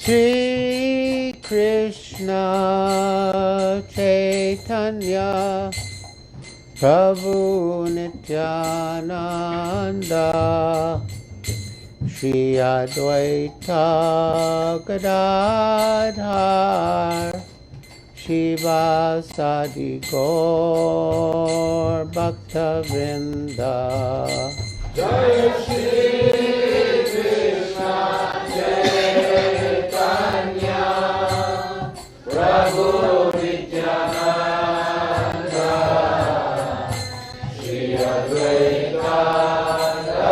Sri Krishna Chaitanya Prabhu Nityananda Shri Advaita Gadadhar Shivasadi Gaur Bhakta Vrinda Jaya Shri Krishna Chaitanya Prabhu Nityananda Shri Advaita Gadadhar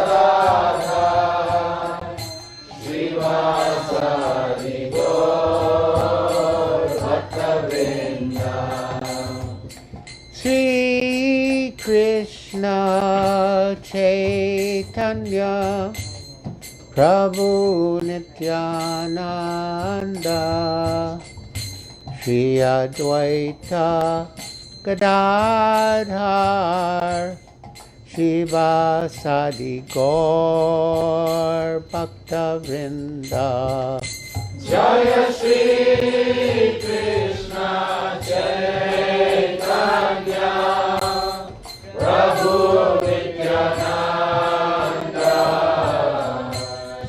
Shivasadi Gaur Bhakta Vrinda Sri Krishna Chaitanya Prabhu Nityananda Shri Advaita Gadadhar Shivasadi Gaur Bhakta Vrinda Jaya Shri Krishna Chaitanya Prabhu Nityananda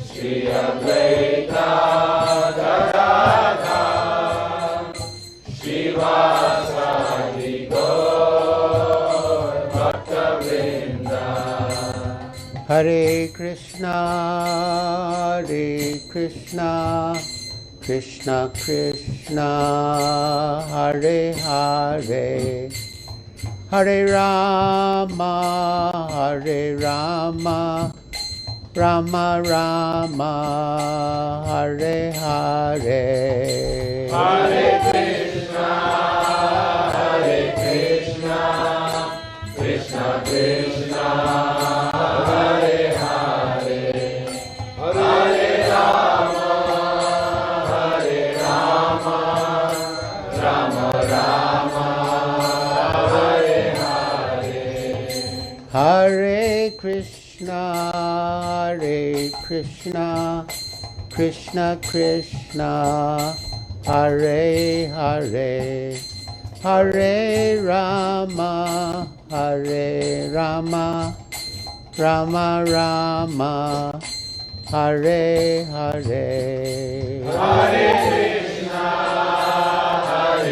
Shri Advaita Gadadhar Shivasadi Gaur Bhakta Vrinda Hare Krishna, Hare Krishna, Krishna Krishna, Hare Hare, Hare Rama, Hare Rama, Rama Rama, Hare Hare. Hare Krishna, Krishna Krishna, Hare Hare, Hare Rama, Rama Rama, Hare Hare. Hare Krishna, Hare Krishna, Krishna Krishna, Hare Hare, Hare Rama, Rama Rama, Hare Hare. Hare Krishna,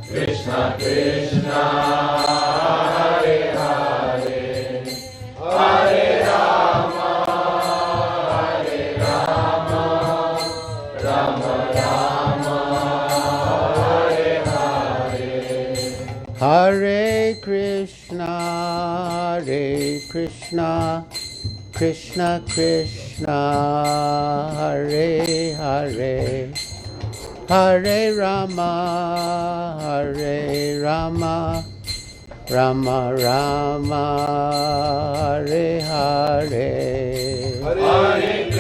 Krishna Krishna, Hare Hare, Hare Rama, Rama Rama, Hare Hare. Hare Krishna, Krishna Krishna, Hare Hare, Hare Rama, Rama Rama, Hare Hare. Hare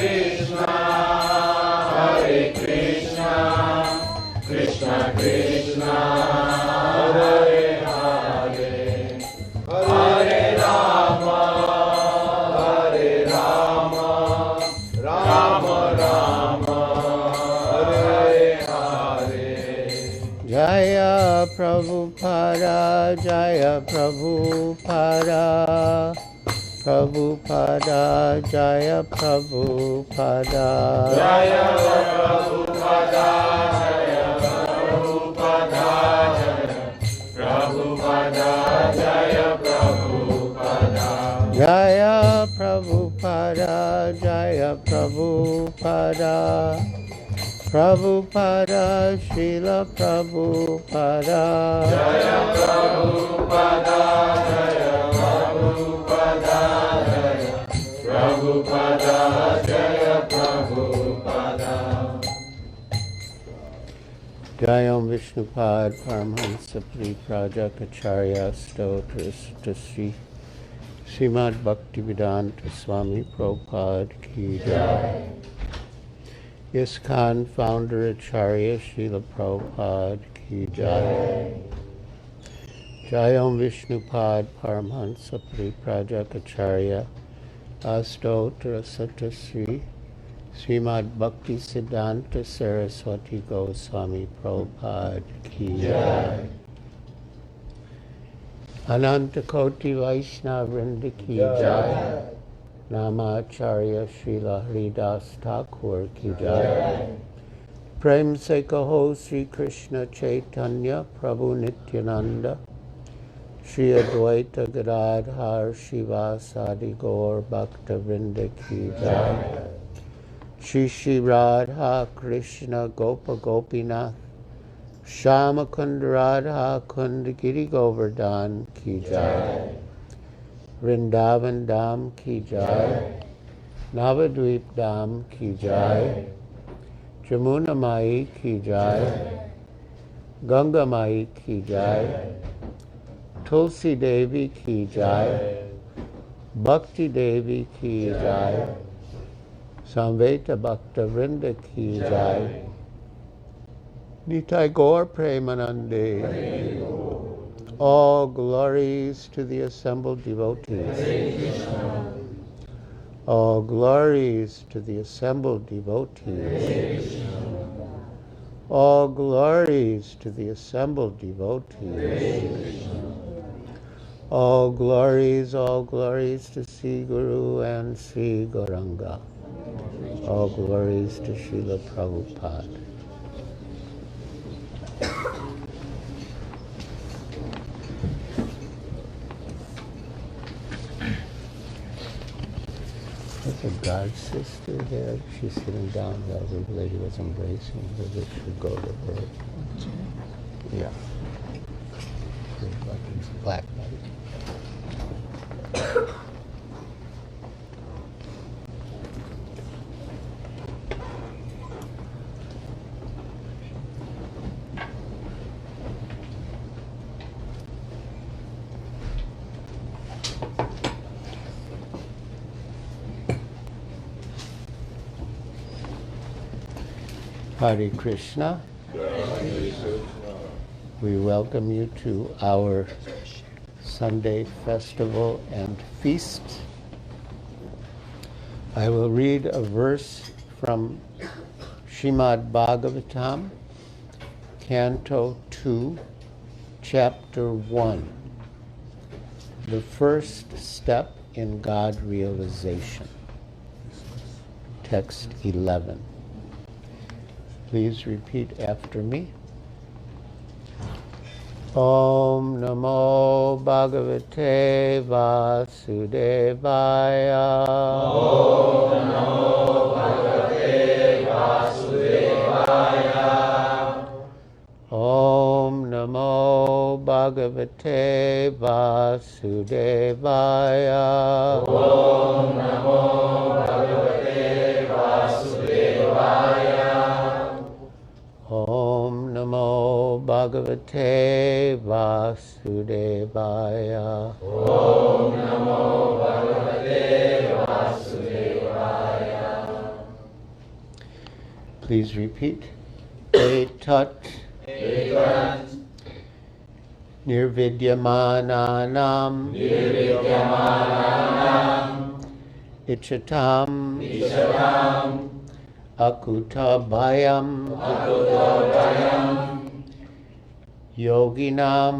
Krishna, Krishna Krishna, Hare Hare, Hare Rama, Rama Rama, Hare Hare. Jaya Prabhupada, Jaya Prabhupada, Prabhupada, Jaya Prabhupada. Jaya Prabhupada, Jaya Prabhupada, Jaya Prabhupada, Jaya Prabhupada. Jaya Prabhupada, Jaya Prabhupada, Prabhupada, Sheila Prabhupada. Jaya Prabhupada, Jaya Prabhupada, Jaya Prabhupada, Jaya Prabhupada. Jayam Vishnupad Paramhansa Prajakacharya Stotra Sri Srimad Bhaktivedanta Swami Prabhupada Ki Jai. ISKCON founder Acharya Sheila Prabhupada Ki Jai. Jayam Vishnupad Paramhansa Prajakacharya Astotra Sri Srimad Bhakti Siddhanta Saraswati Goswami Prabhupada Ki Jai. Ananta Koti Vaishnava Vrinda Ki Jai. Namacharya Sheila Haridas Thakur Ki Jai. Prem Se Kaho Sri Krishna Chaitanya Prabhu Nityananda Shri Advaita Gadadhar Shivasadi Gaur Bhakta Vrinda Ki Jai. Shri Shri Radha Krishna Gopa Gopinath Shama Kunda Radha Kunda Giri Govardhan Ki Jai. Vrindavan Dham Ki Jai. Navadvip Dham Ki Jai. Jamuna Mai Ki Jai. Ganga Mai Ki Jai. Tulsi Devi Ki Jai. Bhakti Devi Ki Jai. Samveta Bhakta Vrinda Ki Jai. Nitai Gaur Premanande. All glories to the assembled devotees. All glories to the assembled devotees. All glories to the assembled devotees. All glories to Sri Guru and Sri Gauranga. All glories to Srila Prabhupada. There's a god sister there. She's sitting down. The other lady was embracing her. They should go to her. Yeah. Black light. Hare Krishna. We welcome you to our Sunday festival and feast. I will read a verse from Srimad Bhagavatam, Canto 2, Chapter 1, the first step in God realization, text 11. Please repeat after me. Om Namo Bhagavate Vasudevaya. Om Namo Bhagavate Vasudevaya. Om Namo Bhagavate Vasudevaya. Om Namo Bhagavate Vasudevaya. Om Namo Bhagavate Vasudevaya. Om Namo Bhagavate Vasudevaya. Please repeat. Etat Nirvidyamananam Ichatam Akutabhayam Yoginam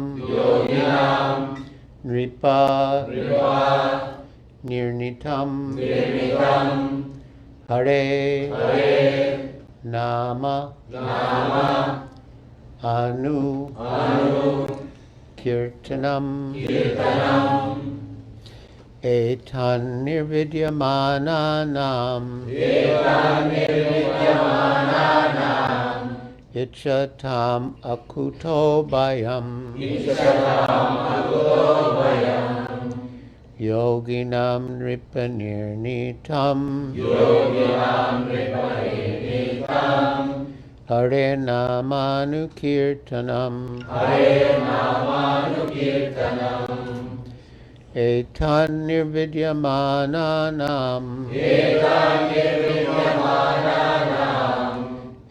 Nripa Nirnitam Hare Nama Anu Kirtanam Etan Nirvidyamananam Ichatam Akutobhayam Yoginam Nripanirnitam Hare Namanukirtanam Etan Nirvidyamananam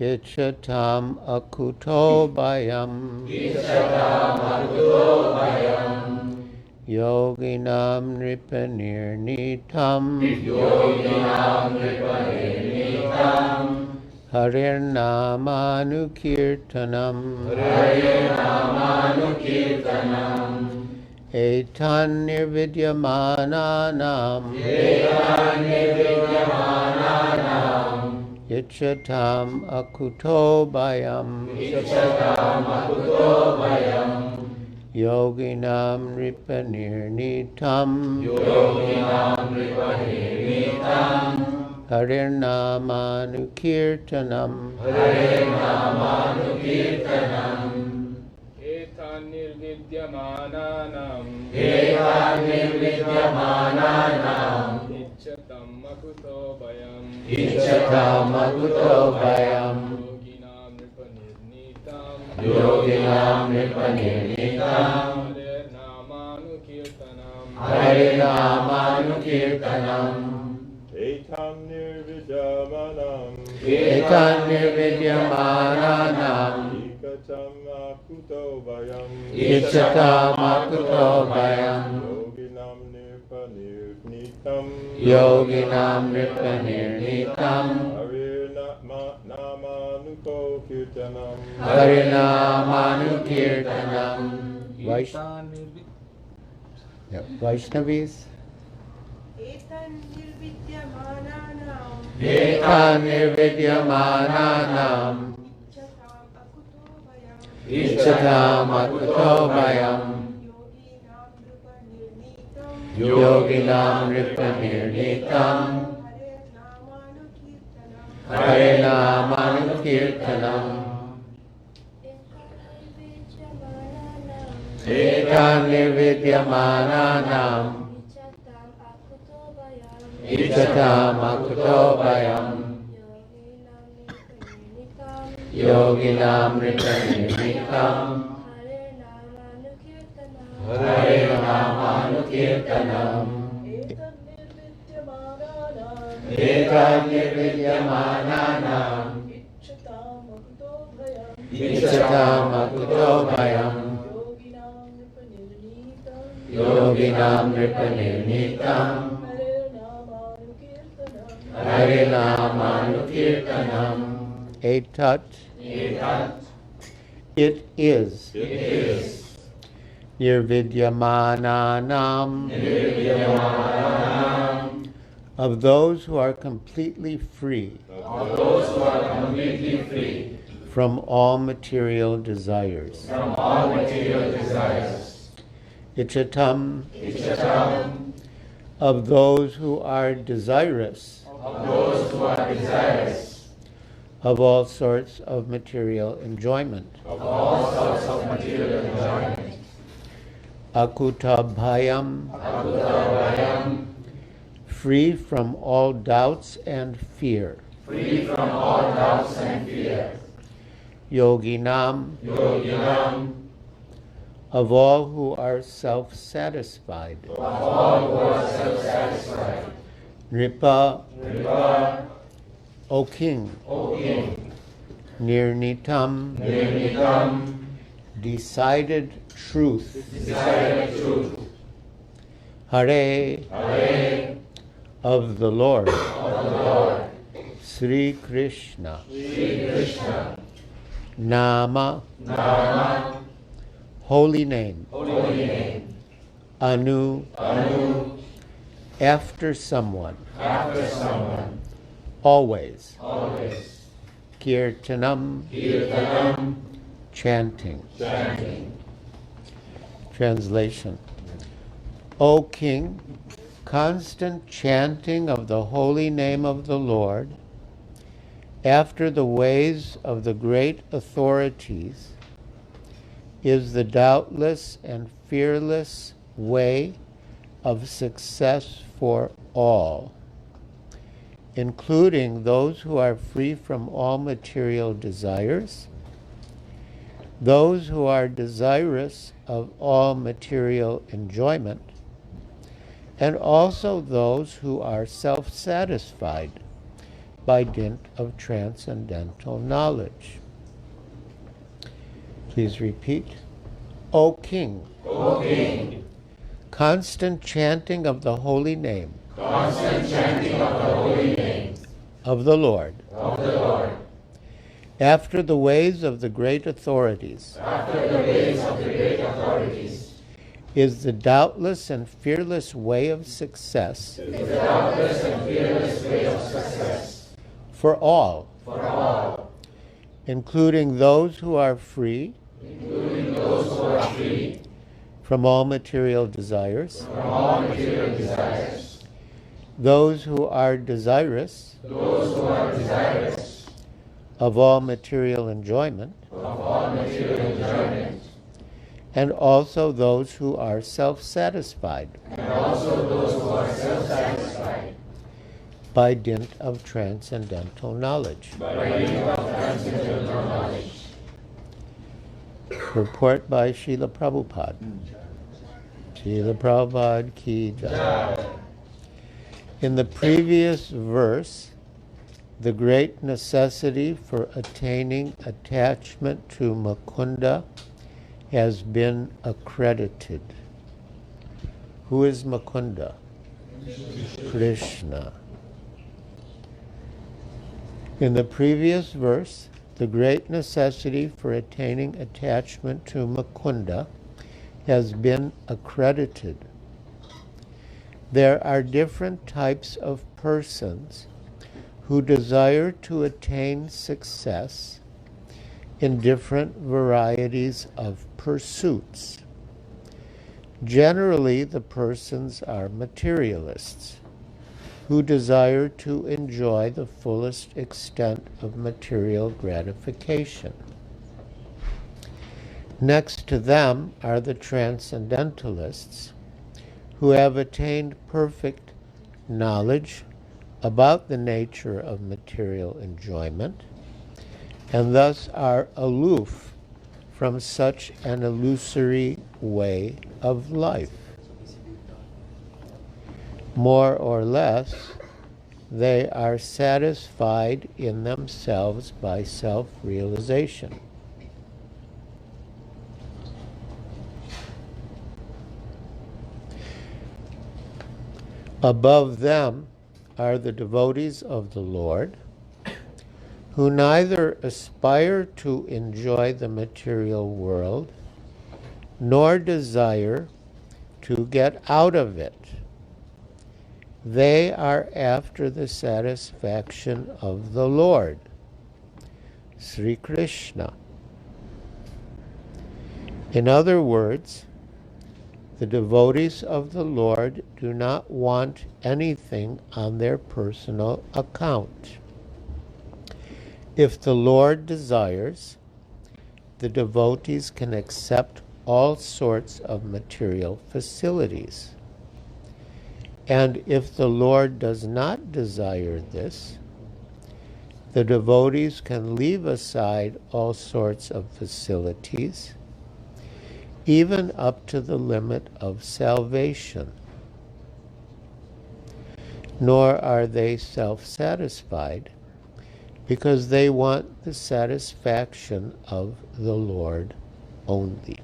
Ichatam Akutobhayam Yoginam Nripanirnitam Yoginam Nripanirnitam Harirnamanukirtanam Harirnamanukirtanam Etan nirvidyamananam Etan nirvidyamananam Ichatam akuto bayam Ichatam akuto bayam Yoginam Nripanirnitam Yoginam Nripanirnitam Harirnamanukirtanam Harirnamanukirtanam Etan nirvidyamananam Etan nirvidyamananam Ichatam akuto bayam Ichatam akuto bayam Yoginam nripanirnitam Yoginam Nripanirnitam Harirnamanukirtanam Harirnamanukirtanam Etam nirvidyamanam Etan nirvidyamananam Ikatam akuto bayam Ichatam akuto bayam Yoginam nirpanirnitam Yoginam Nripanirnitam Harirnamanuko kirtanam Harirnamanukirtanam Vaishnavis Etan nirvidyamananam Etan nirvidyamananam Ichatam akuto bayam Ichatam akuto bayam Yoginam nripanirnitam Yoginam Nripanirnitam Harirnamanukirtanam Harirnamanukirtanam Etan nirvidyamananam Ichatam akuto bayam Yoginam Nripanirnitam Harirnamanukirtanam Etan nirvidyamananam Ichatam akuto bayam Ichatam akuto bayam Yoginam nripanirnitam Yoginam Nripanirnitam Harirnamanukirtanam Etat It is Nirvidyamananam of those who are completely free from all material desires. Ichatam of those who are desirous of all sorts of material enjoyment. Akutabhayam, free from all doubts and fear. Yoginam, of all who are self-satisfied. Nripa, O King. Nirnitam, decided truth. Hare, of the Lord. Sri Krishna. Nama, holy name. Anu, after someone. Always. Kirtanam, chanting. Translation. O King, constant chanting of the holy name of the Lord, after the ways of the great authorities, is the doubtless and fearless way of success for all, including those who are free from all material desires, those who are desirous of all material enjoyment, and also those who are self-satisfied by dint of transcendental knowledge. Please repeat. O King, constant chanting of the holy name constant chanting of the holy name of the Lord, of the Lord, after the ways of the great authorities, after the ways of the great authorities, is the doubtless and fearless way of success is the doubtless and fearless way of success for all, all, including those who are free including those who are free from all material desires, from all material desires, those who are desirous those who are desirous of all material enjoyment, of all material enjoyment, and also those who are self-satisfied and also those who are self-satisfied by dint of transcendental knowledge. by reason of transcendental knowledge. Report by Sheila Prabhupada. Sheila Prabhupada ki jai. In the previous verse, the great necessity for attaining attachment to Mukunda has been accredited. Who is Mukunda? Krishna. In the previous verse, the great necessity for attaining attachment to Mukunda has been accredited. There are different types of persons who desire to attain success in different varieties of pursuits. Generally, the persons are materialists who desire to enjoy the fullest extent of material gratification. Next to them are the transcendentalists who have attained perfect knowledge about the nature of material enjoyment and thus are aloof from such an illusory way of life. More or less, they are satisfied in themselves by self-realization. Above them are the devotees of the Lord, who neither aspire to enjoy the material world, nor desire to get out of it. They are after the satisfaction of the Lord, Sri Krishna. In other words, the devotees of the Lord do not want anything on their personal account. If the Lord desires, the devotees can accept all sorts of material facilities. And if the Lord does not desire this, the devotees can leave aside all sorts of facilities, even up to the limit of salvation. Nor are they self-satisfied, because they want the satisfaction of the Lord only.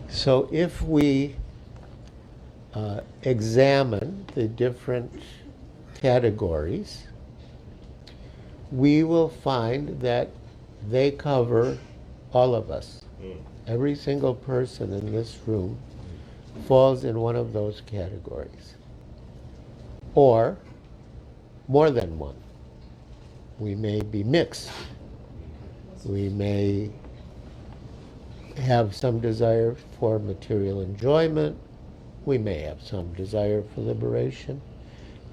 So if we examine the different categories, we will find that they cover all of us. Every single person in this room falls in one of those categories, or more than one. We may be mixed. We may have some desire for material enjoyment. We may have some desire for liberation,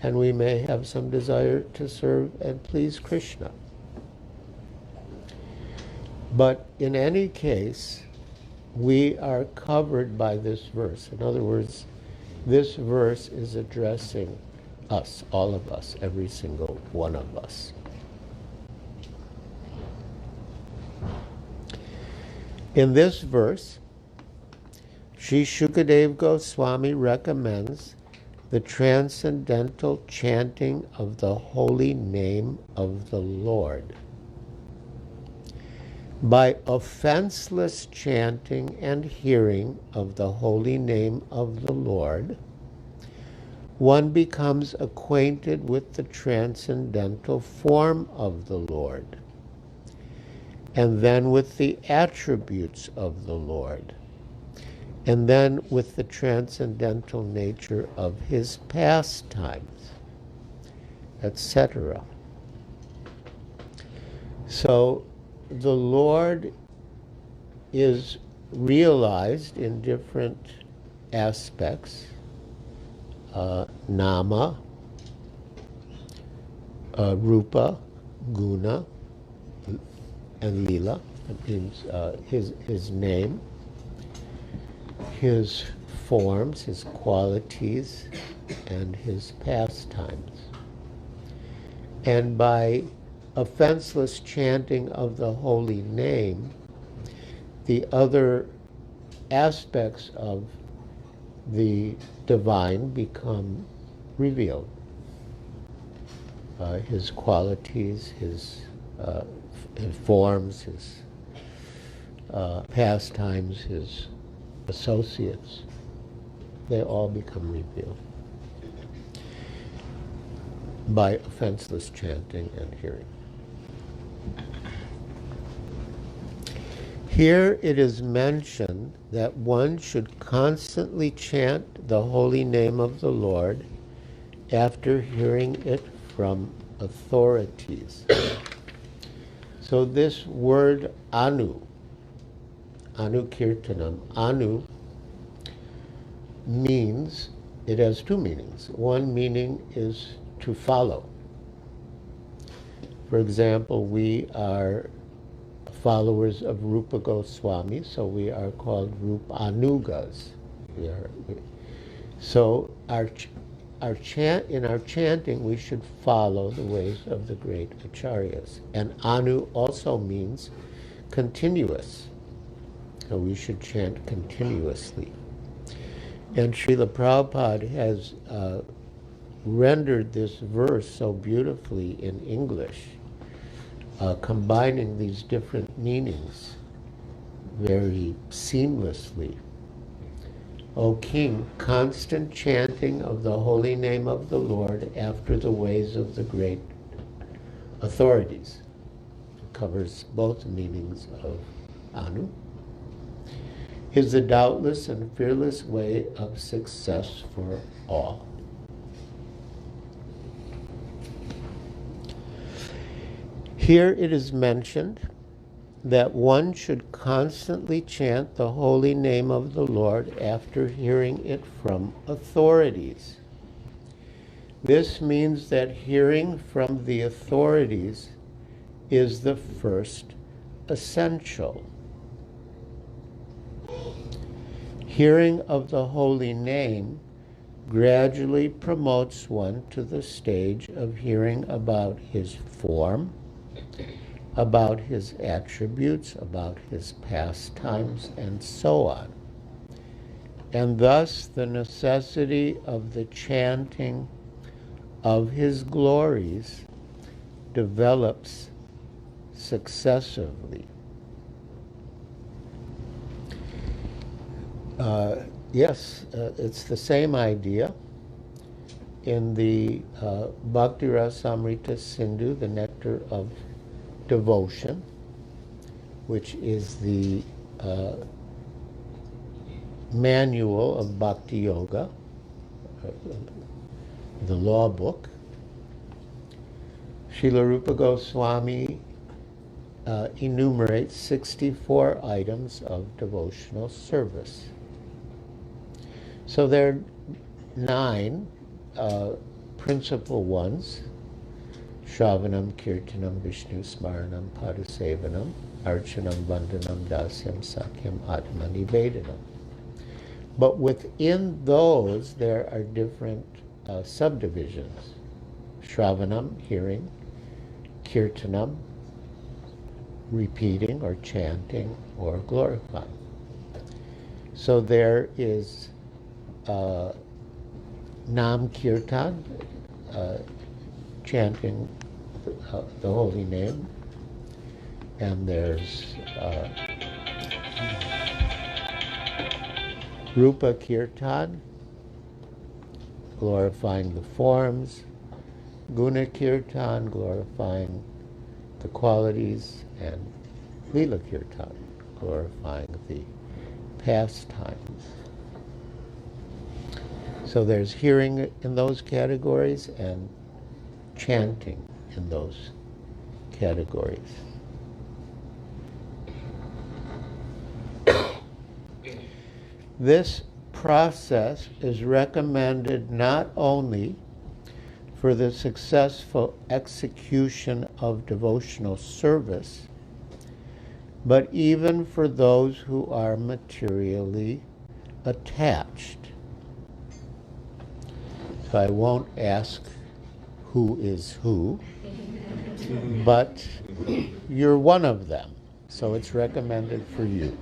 and we may have some desire to serve and please Krishna. But in any case, we are covered by this verse. In other words, this verse is addressing us, all of us, every single one of us. In this verse, Sri Shukadev Goswami recommends the transcendental chanting of the holy name of the Lord. By offenseless chanting and hearing of the holy name of the Lord, one becomes acquainted with the transcendental form of the Lord, and then with the attributes of the Lord, and then with the transcendental nature of his pastimes, etc. So the Lord is realized in different aspects, nama, rupa, guna, and lila. That means his name, his forms, his qualities, and his pastimes. And by offenseless chanting of the holy name, the other aspects of the divine become revealed. His qualities, his forms, his pastimes, his associates, they all become revealed by offenseless chanting and hearing. Here it is mentioned that one should constantly chant the holy name of the Lord after hearing it from authorities. So this word anu kirtanam, anu means, it has two meanings. One meaning is to follow. For example, we are followers of Rupa Goswami, so we are called Rupanugas. So in our chanting, we should follow the ways of the great acharyas. And anu also means continuous. So we should chant continuously. And Srila Prabhupada has rendered this verse so beautifully in English, combining these different meanings very seamlessly. O King, constant chanting of the holy name of the Lord after the ways of the great authorities. It covers both meanings of anu. Is the doubtless and fearless way of success for all. Here it is mentioned that one should constantly chant the holy name of the Lord after hearing it from authorities. This means that hearing from the authorities is the first essential. Hearing of the holy name gradually promotes one to the stage of hearing about his form, about his attributes, about his pastimes, and so on. And thus the necessity of the chanting of his glories develops successively. It's the same idea. In the Bhakti Rasamrita Sindhu, the Nectar of Devotion, which is the manual of Bhakti Yoga, the law book, Srila Rupa Goswami enumerates 64 items of devotional service. So there are 9 principal ones: Shravanam, Kirtanam, Vishnu Smaranam, Padasevanam, Archanam, Vandanam, Dasyam, Sakyam, Atma Nivedanam. But within those, there are different subdivisions. Shravanam, hearing; Kirtanam, repeating or chanting or glorifying. So there is Nam Kirtan, chanting the holy name, And there's Rupa Kirtan, glorifying the forms, Guna Kirtan, glorifying the qualities, and Lila Kirtan, glorifying the pastimes. So there's hearing in those categories and chanting in those categories. This process is recommended not only for the successful execution of devotional service, but even for those who are materially attached. So I won't ask who is who, but you're one of them, so it's recommended for you.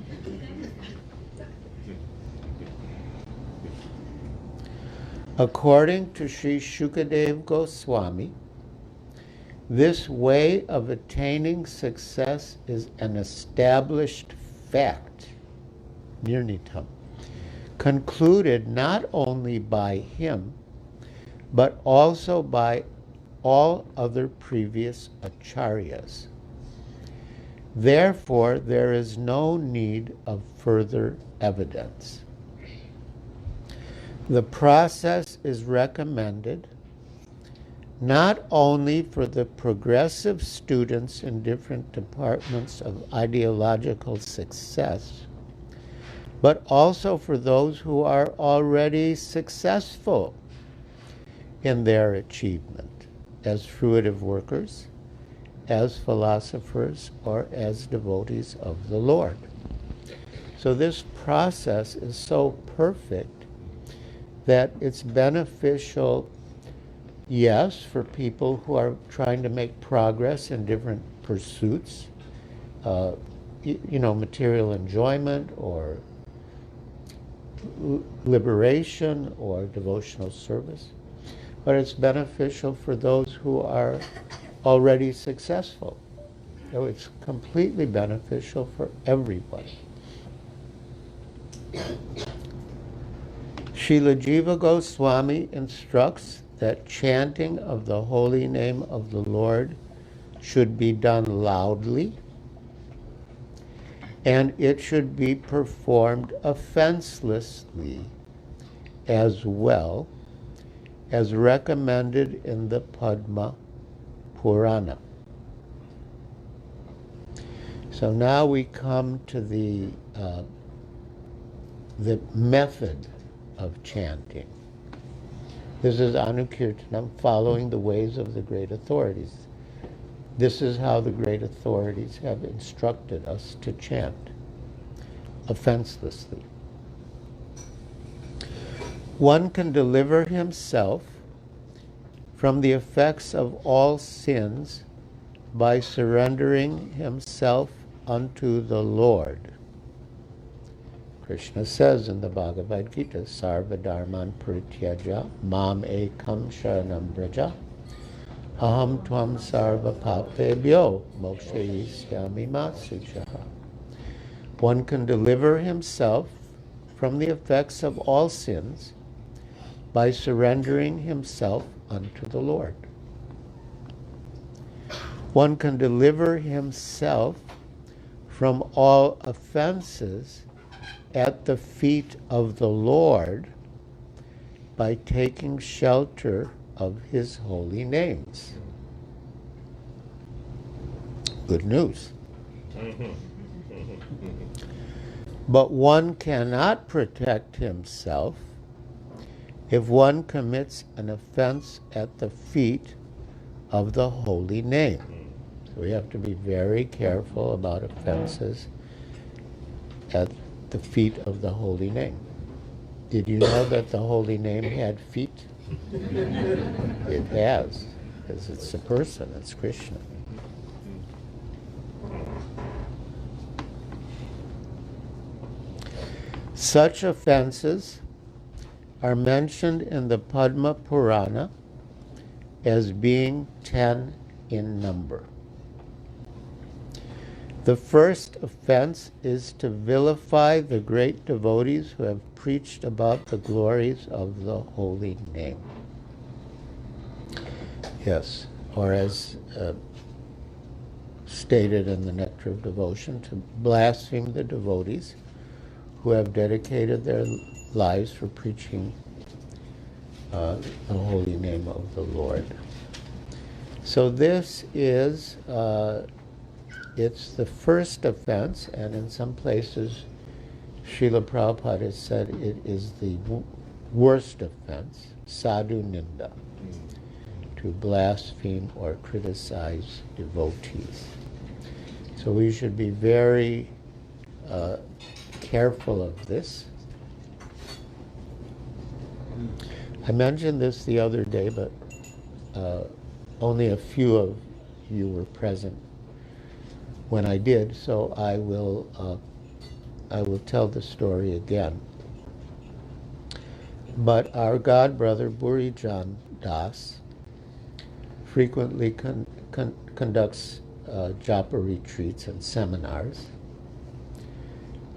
According to Sri Shukadev Goswami, this way of attaining success is an established fact, nirnitam, concluded not only by him, but also by all other previous acharyas. Therefore, there is no need of further evidence. The process is recommended not only for the progressive students in different departments of ideological success, but also for those who are already successful in their achievement as fruitive workers, as philosophers, or as devotees of the Lord. So this process is so perfect that it's beneficial, yes, for people who are trying to make progress in different pursuits, material enjoyment or liberation or devotional service. But it's beneficial for those who are already successful. So it's completely beneficial for everyone. Srila Jiva Goswami instructs that chanting of the holy name of the Lord should be done loudly, and it should be performed offenselessly as well as recommended in the Padma Purana. So now we come to the method of chanting. This is Anukirtanam, following the ways of the great authorities. This is how the great authorities have instructed us to chant, offenselessly. One can deliver himself from the effects of all sins by surrendering himself unto the Lord. Krishna says in the Bhagavad Gita, Sarva Dharman Parityaja Mam Ekam Sharanam Braja Aham Tvam Sarva Papebhyo Mokshayishyami Ma Suchaha. One can deliver himself from the effects of all sins by surrendering himself unto the Lord. One can deliver himself from all offenses at the feet of the Lord by taking shelter of his holy names. Good news. But one cannot protect himself if one commits an offense at the feet of the holy name. So we have to be very careful about offenses at the feet of the holy name. Did you know that the holy name had feet? It has, because it's a person, it's Krishna. Such offenses are mentioned in the Padma Purana as being 10 in number. The first offense is to vilify the great devotees who have preached about the glories of the holy name. Yes, or as stated in the Nectar of Devotion, to blaspheme the devotees who have dedicated their lives for preaching the holy name of the Lord. So this is, it's the first offense, and in some places Srila Prabhupada has said it is the worst offense, sadhu ninda, to blaspheme or criticize devotees. So we should be very careful of this. I mentioned this the other day, but only a few of you were present when I did, so I will tell the story again. But our god brother Burijan Das frequently conducts japa retreats and seminars,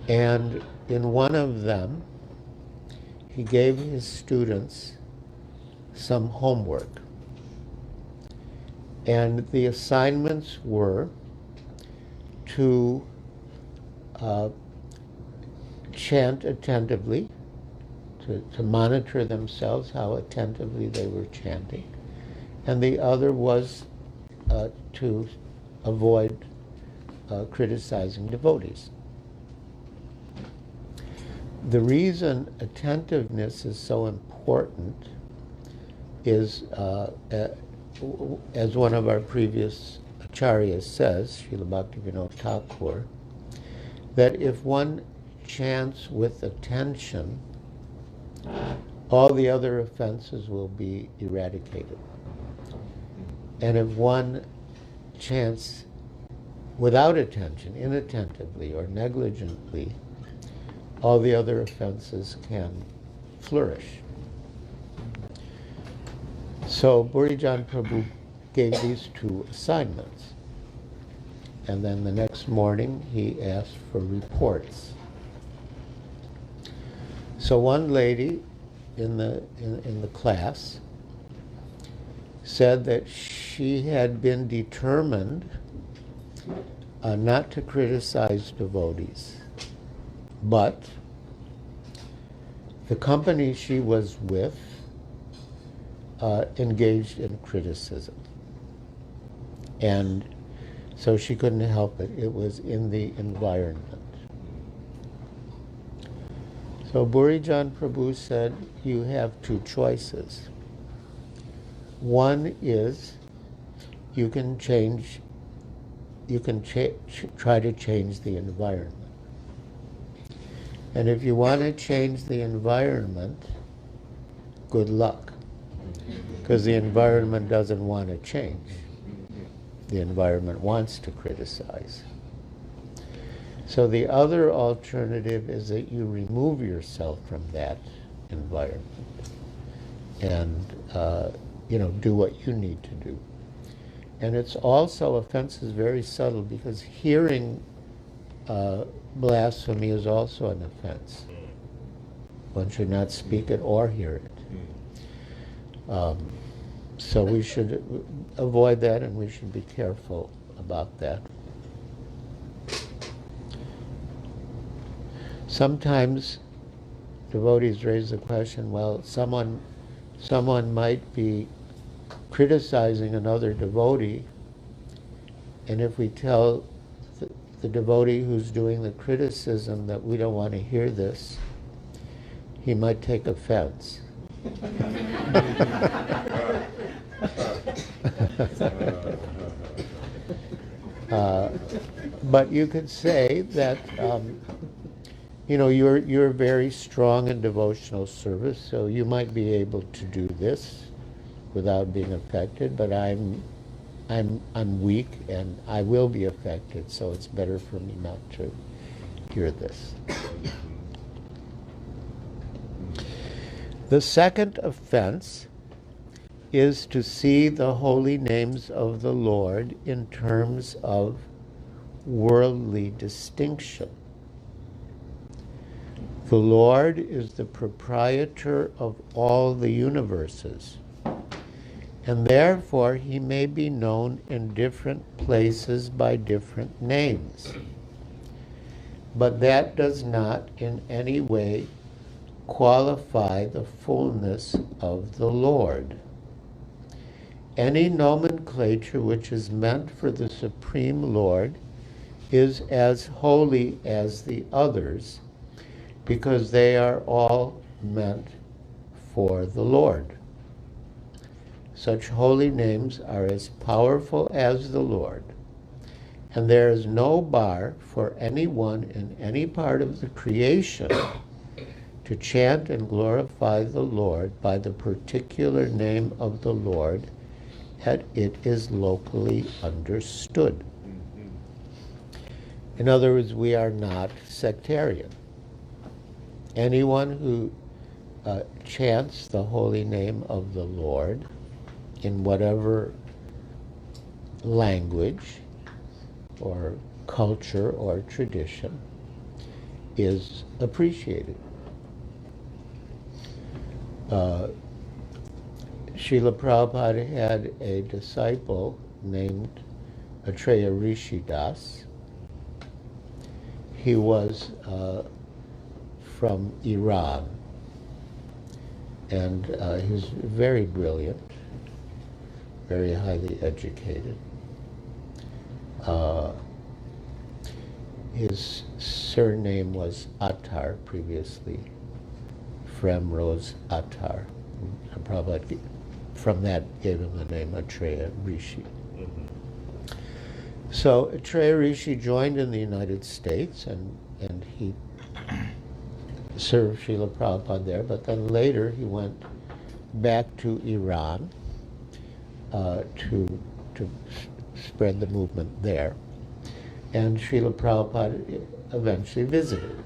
and in one of them he gave his students some homework, and the assignments were to chant attentively, to monitor themselves how attentively they were chanting, and the other was to avoid criticizing devotees. The reason attentiveness is so important is, as one of our previous acharyas says, Srila Bhaktivinoda Thakur, that if one chants with attention, all the other offenses will be eradicated. And if one chants without attention, inattentively or negligently, all the other offenses can flourish. So Burijan Prabhu gave these two assignments, and then the next morning he asked for reports. So one lady in the class said that she had been determined not to criticize devotees, but the company she was with engaged in criticism. And so she couldn't help it. It was in the environment. So Burijan Prabhu said, you have two choices. One is you can try to change the environment. And if you want to change the environment, good luck. Because the environment doesn't want to change. The environment wants to criticize. So the other alternative is that you remove yourself from that environment and do what you need to do. And it's also, offense is very subtle, because hearing blasphemy is also an offense. One should not speak it or hear it. So we should avoid that, and we should be careful about that. Sometimes devotees raise the question, well, someone might be criticizing another devotee, and if we tell the devotee who's doing the criticism that we don't want to hear this, he might take offense. But you could say that you're very strong in devotional service, so you might be able to do this without being affected. But I'm weak and I will be affected, so it's better for me not to hear this. The second offense is to see the holy names of the Lord in terms of worldly distinction. The Lord is the proprietor of all the universes, and therefore he may be known in different places by different names. But that does not in any way qualify the fullness of the Lord. Any nomenclature which is meant for the Supreme Lord is as holy as the others, because they are all meant for the Lord. Such holy names are as powerful as the Lord, and there is no bar for anyone in any part of the creation to chant and glorify the Lord by the particular name of the Lord that it is locally understood. In other words, we are not sectarian. Anyone who chants the holy name of the Lord in whatever language or culture or tradition is appreciated. Srila Prabhupada had a disciple named Atreya Rishi Das. He was from Iran, and he was very brilliant, very highly educated. His surname was Attar, previously Fremrose Attar. Prabhupada from that gave him the name Atreya Rishi. So Atreya Rishi joined in the United States, and he served Srila Prabhupada there, but then later he went back to Iran to spread the movement there. And Srila Prabhupada eventually visited.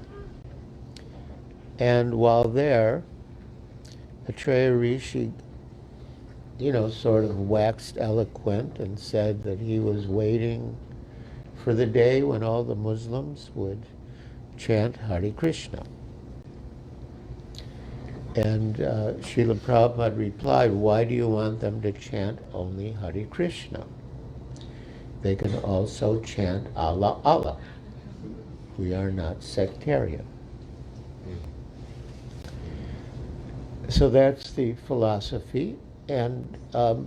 And while there, Atreya Rishi, sort of waxed eloquent and said that he was waiting for the day when all the Muslims would chant Hare Krishna. And Srila Prabhupada replied, why do you want them to chant only Hare Krishna? They can also chant Allah, Allah. We are not sectarian. So that's the philosophy, and Srila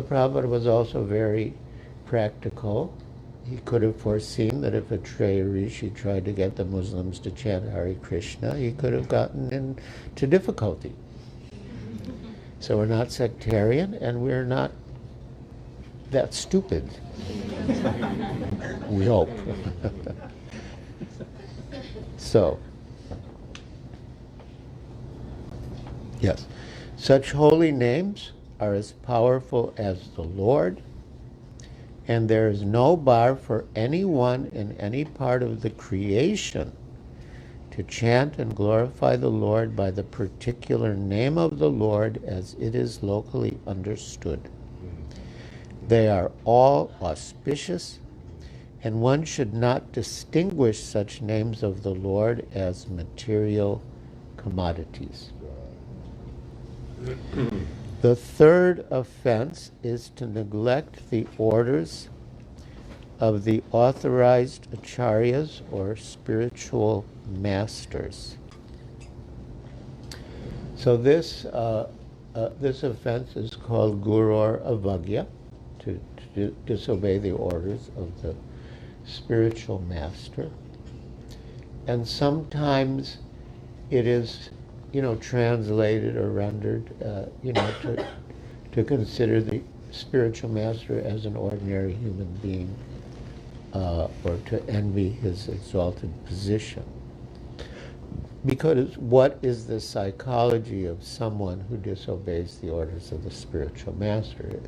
Prabhupada was also very practical. He could have foreseen that if Atreya Rishi tried to get the Muslims to chant Hare Krishna, he could have gotten into difficulty. So we're not sectarian, and we're not that stupid. We hope. So, yes, such holy names are as powerful as the Lord, and there is no bar for anyone in any part of the creation to chant and glorify the Lord by the particular name of the Lord as it is locally understood. They are all auspicious, and one should not distinguish such names of the Lord as material commodities. The third offense is to neglect the orders of the authorized acharyas or spiritual masters. So this offense is called gurur avagya, to disobey the orders of the spiritual master. And sometimes it is, translated or rendered, to consider the spiritual master as an ordinary human being, or to envy his exalted position. Because what is the psychology of someone who disobeys the orders of the spiritual master?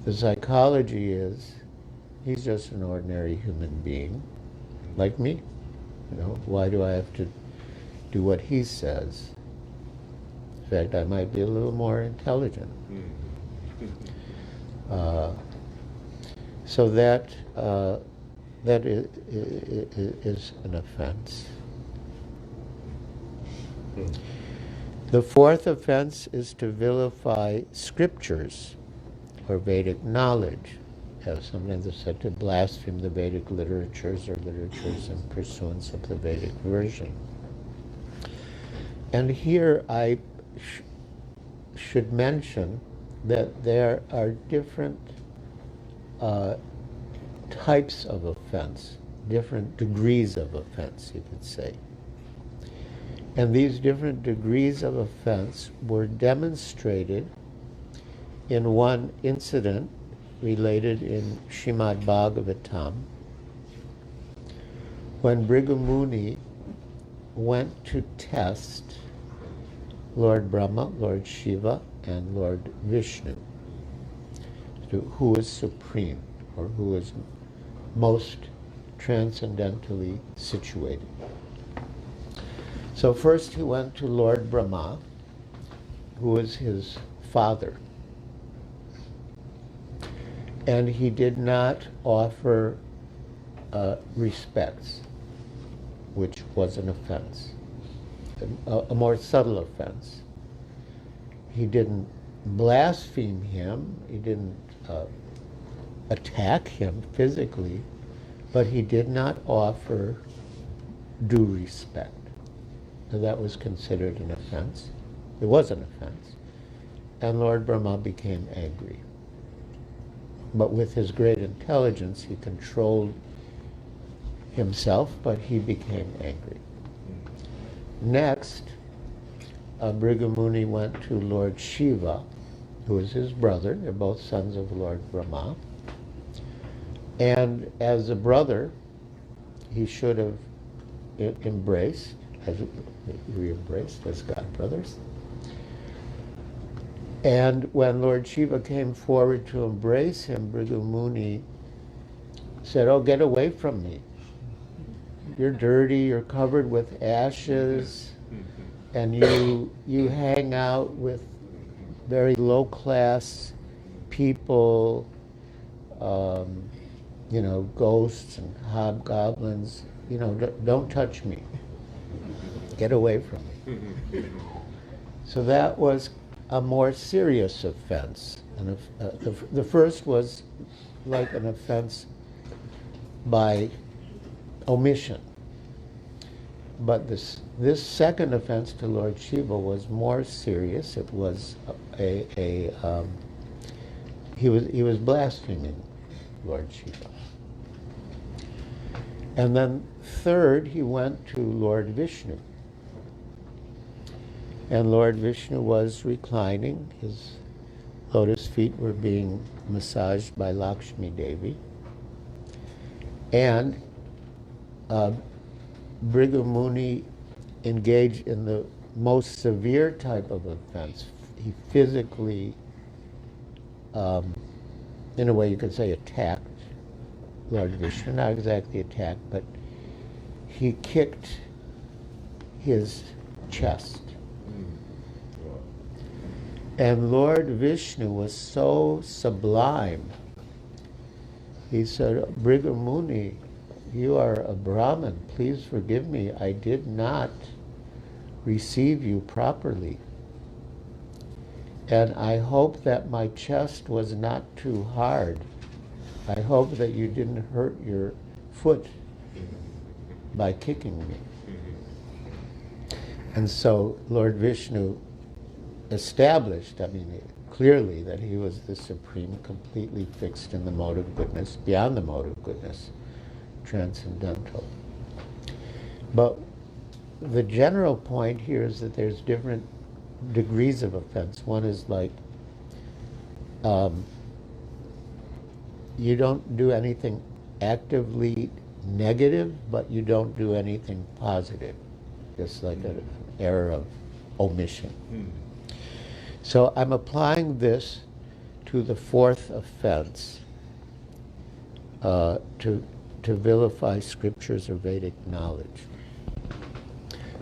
The psychology is, he's just an ordinary human being, like me. Why do I have to do what he says? In fact, I might be a little more intelligent. So that is an offense. The fourth offense is to vilify scriptures or Vedic knowledge. As sometimes it's said to blaspheme the Vedic literatures or literatures in pursuance of the Vedic version. And here I should mention that there are different types of offense, different degrees of offense, you could say. And these different degrees of offense were demonstrated in one incident related in Srimad Bhagavatam, when Bhrigu Muni went to test Lord Brahma, Lord Shiva, and Lord Vishnu, who is supreme, or who is most transcendentally situated. So first he went to Lord Brahma, who was his father, and he did not offer respects, which was an offense, a more subtle offense. He didn't blaspheme him, he didn't attack him physically, but he did not offer due respect. So that was considered an offense. It was an offense. And Lord Brahma became angry. But with his great intelligence, he controlled himself, but he became angry. Next, Bhrigu Muni went to Lord Shiva, who is his brother. They're both sons of Lord Brahma. And as a brother, he should have embraced, we embraced as God brothers. And when Lord Shiva came forward to embrace him, Bhrigu Muni said, "Oh, get away from me. You're dirty, you're covered with ashes, and you hang out with very low-class people, ghosts and hobgoblins. Don't touch me. Get away from me." So that was a more serious offense. And the first was like an offense by omission. But this second offense to Lord Shiva was more serious. It was he was blaspheming Lord Shiva. And then third, he went to Lord Vishnu. And Lord Vishnu was reclining. His lotus feet were being massaged by Lakshmi Devi. And Bhrigu Muni engaged in the most severe type of offense. He physically, in a way you could say, attacked Lord Vishnu. Not exactly attacked, but he kicked his chest. And Lord Vishnu was so sublime. He said, "Bhrigu Muni, you are a Brahmin. Please forgive me. I did not receive you properly. And I hope that my chest was not too hard. I hope that you didn't hurt your foot by kicking me." And so Lord Vishnu established, clearly, that he was the supreme, completely fixed in the mode of goodness, beyond the mode of goodness, transcendental. But the general point here is that there's different degrees of offense. One is like, you don't do anything actively negative, but you don't do anything positive. Just like an error of omission. So I'm applying this to the fourth offense, to vilify scriptures or Vedic knowledge.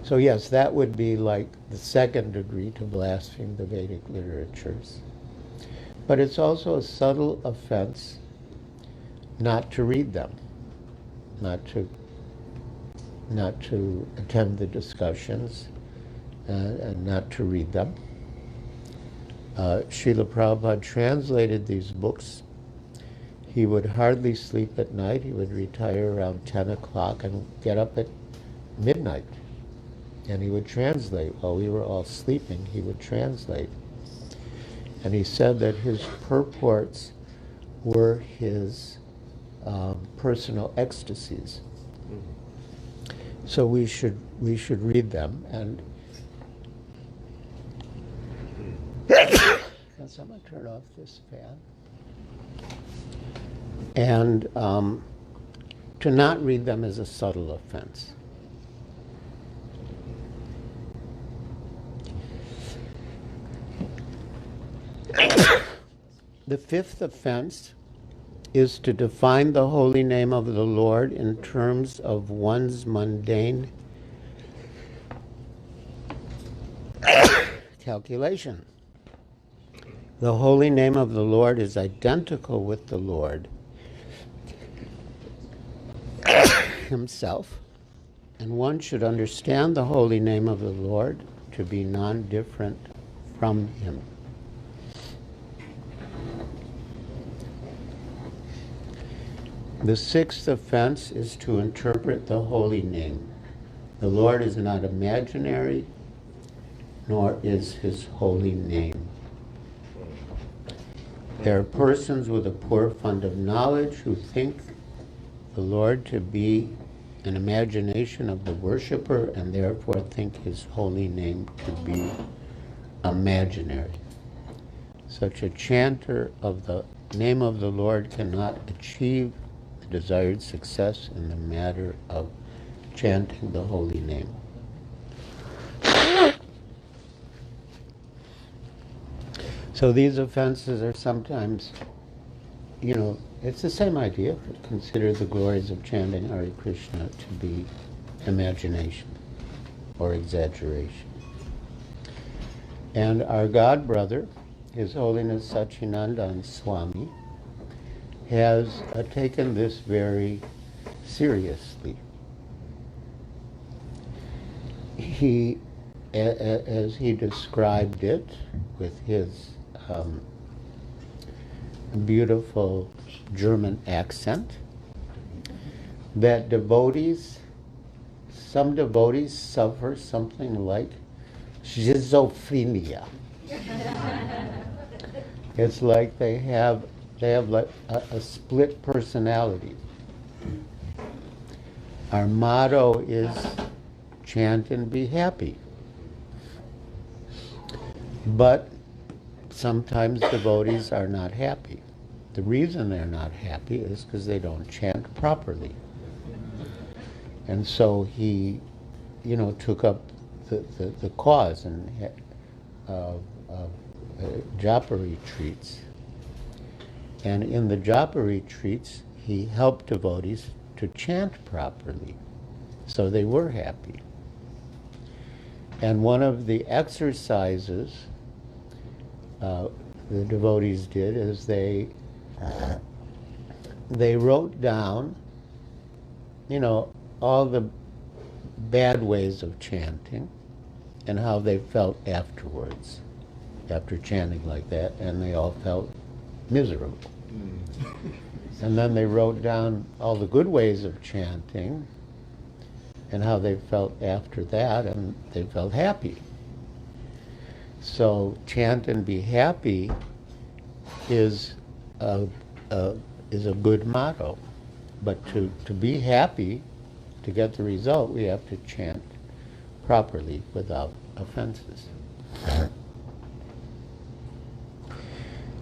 So yes, that would be like the second degree, to blaspheme the Vedic literatures. But it's also a subtle offense not to read them, not to attend the discussions, and not to read them. Sheila Prabhupada translated these books. He would hardly sleep at night. He would retire around 10 o'clock and get up at midnight. And he would translate. While we were all sleeping, he would translate. And he said that his purports were his personal ecstasies. So we should read them. And can someone turn off this fan? And to not read them is a subtle offense. The fifth offense is to define the holy name of the Lord in terms of one's mundane calculation. The holy name of the Lord is identical with the Lord himself, and one should understand the holy name of the Lord to be non-different from him. The sixth offense is to interpret the holy name. The Lord is not imaginary, nor is his holy name. There are persons with a poor fund of knowledge who think the Lord to be an imagination of the worshiper and therefore think his holy name to be imaginary. Such a chanter of the name of the Lord cannot achieve the desired success in the matter of chanting the holy name. So these offenses are sometimes, it's the same idea. Consider the glories of chanting Hare Krishna to be imagination or exaggeration. And our God brother, His Holiness Sachinandan Swami, has taken this very seriously. He, as he described it with his beautiful German accent, that some devotees suffer something like schizophrenia. It's like they have like a split personality. Our motto is chant and be happy. But sometimes devotees are not happy. The reason they're not happy is because they don't chant properly. And so he, took up the cause of japa retreats. And in the japa retreats, he helped devotees to chant properly. So they were happy. And one of the exercises the devotees did is they wrote down, all the bad ways of chanting and how they felt afterwards, after chanting like that, and they all felt miserable. And then they wrote down all the good ways of chanting and how they felt after that, and they felt happy. So chant and be happy is a good motto. But to be happy, to get the result, we have to chant properly without offenses.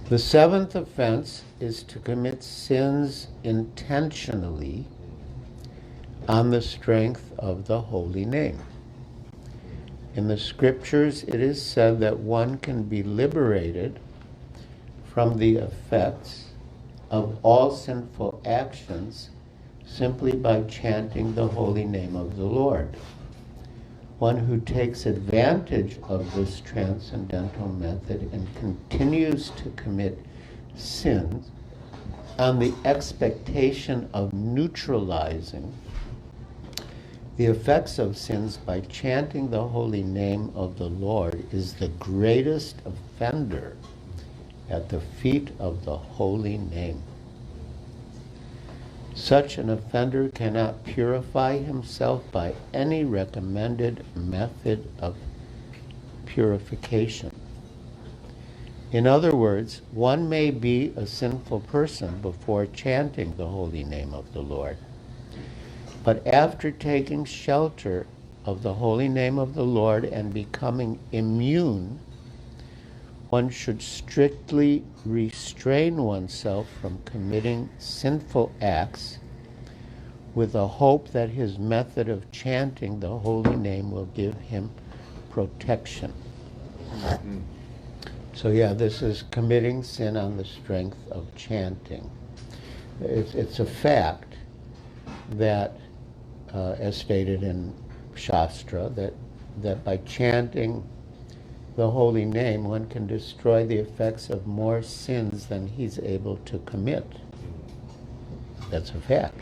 The seventh offense is to commit sins intentionally on the strength of the holy name. In the scriptures, it is said that one can be liberated from the effects of all sinful actions simply by chanting the holy name of the Lord. One who takes advantage of this transcendental method and continues to commit sins on the expectation of neutralizing the effects of sins by chanting the holy name of the Lord is the greatest offender at the feet of the holy name. Such an offender cannot purify himself by any recommended method of purification. In other words, one may be a sinful person before chanting the holy name of the Lord. But after taking shelter of the holy name of the Lord and becoming immune, one should strictly restrain oneself from committing sinful acts with the hope that his method of chanting the holy name will give him protection. So yeah, this is committing sin on the strength of chanting. It's a fact that, as stated in Shastra, that by chanting the holy name, one can destroy the effects of more sins than he's able to commit. That's a fact.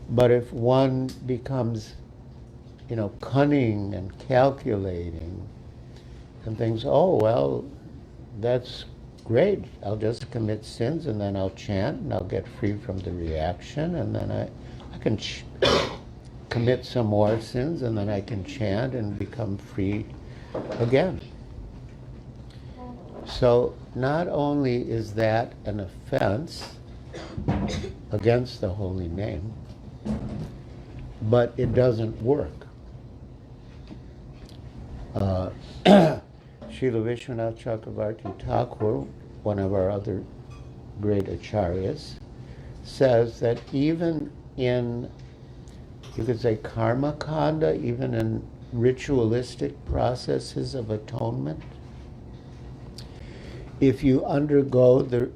But if one becomes, cunning and calculating and thinks, oh, well, that's great. I'll just commit sins and then I'll chant and I'll get free from the reaction and then I can commit some more sins and then I can chant and become free again. So not only is that an offense against the holy name, but it doesn't work. Sheila Vishwanath Chakravarti Thakur, one of our other great acharyas, says that even in, you could say, karma kanda, even in ritualistic processes of atonement, if you undergo the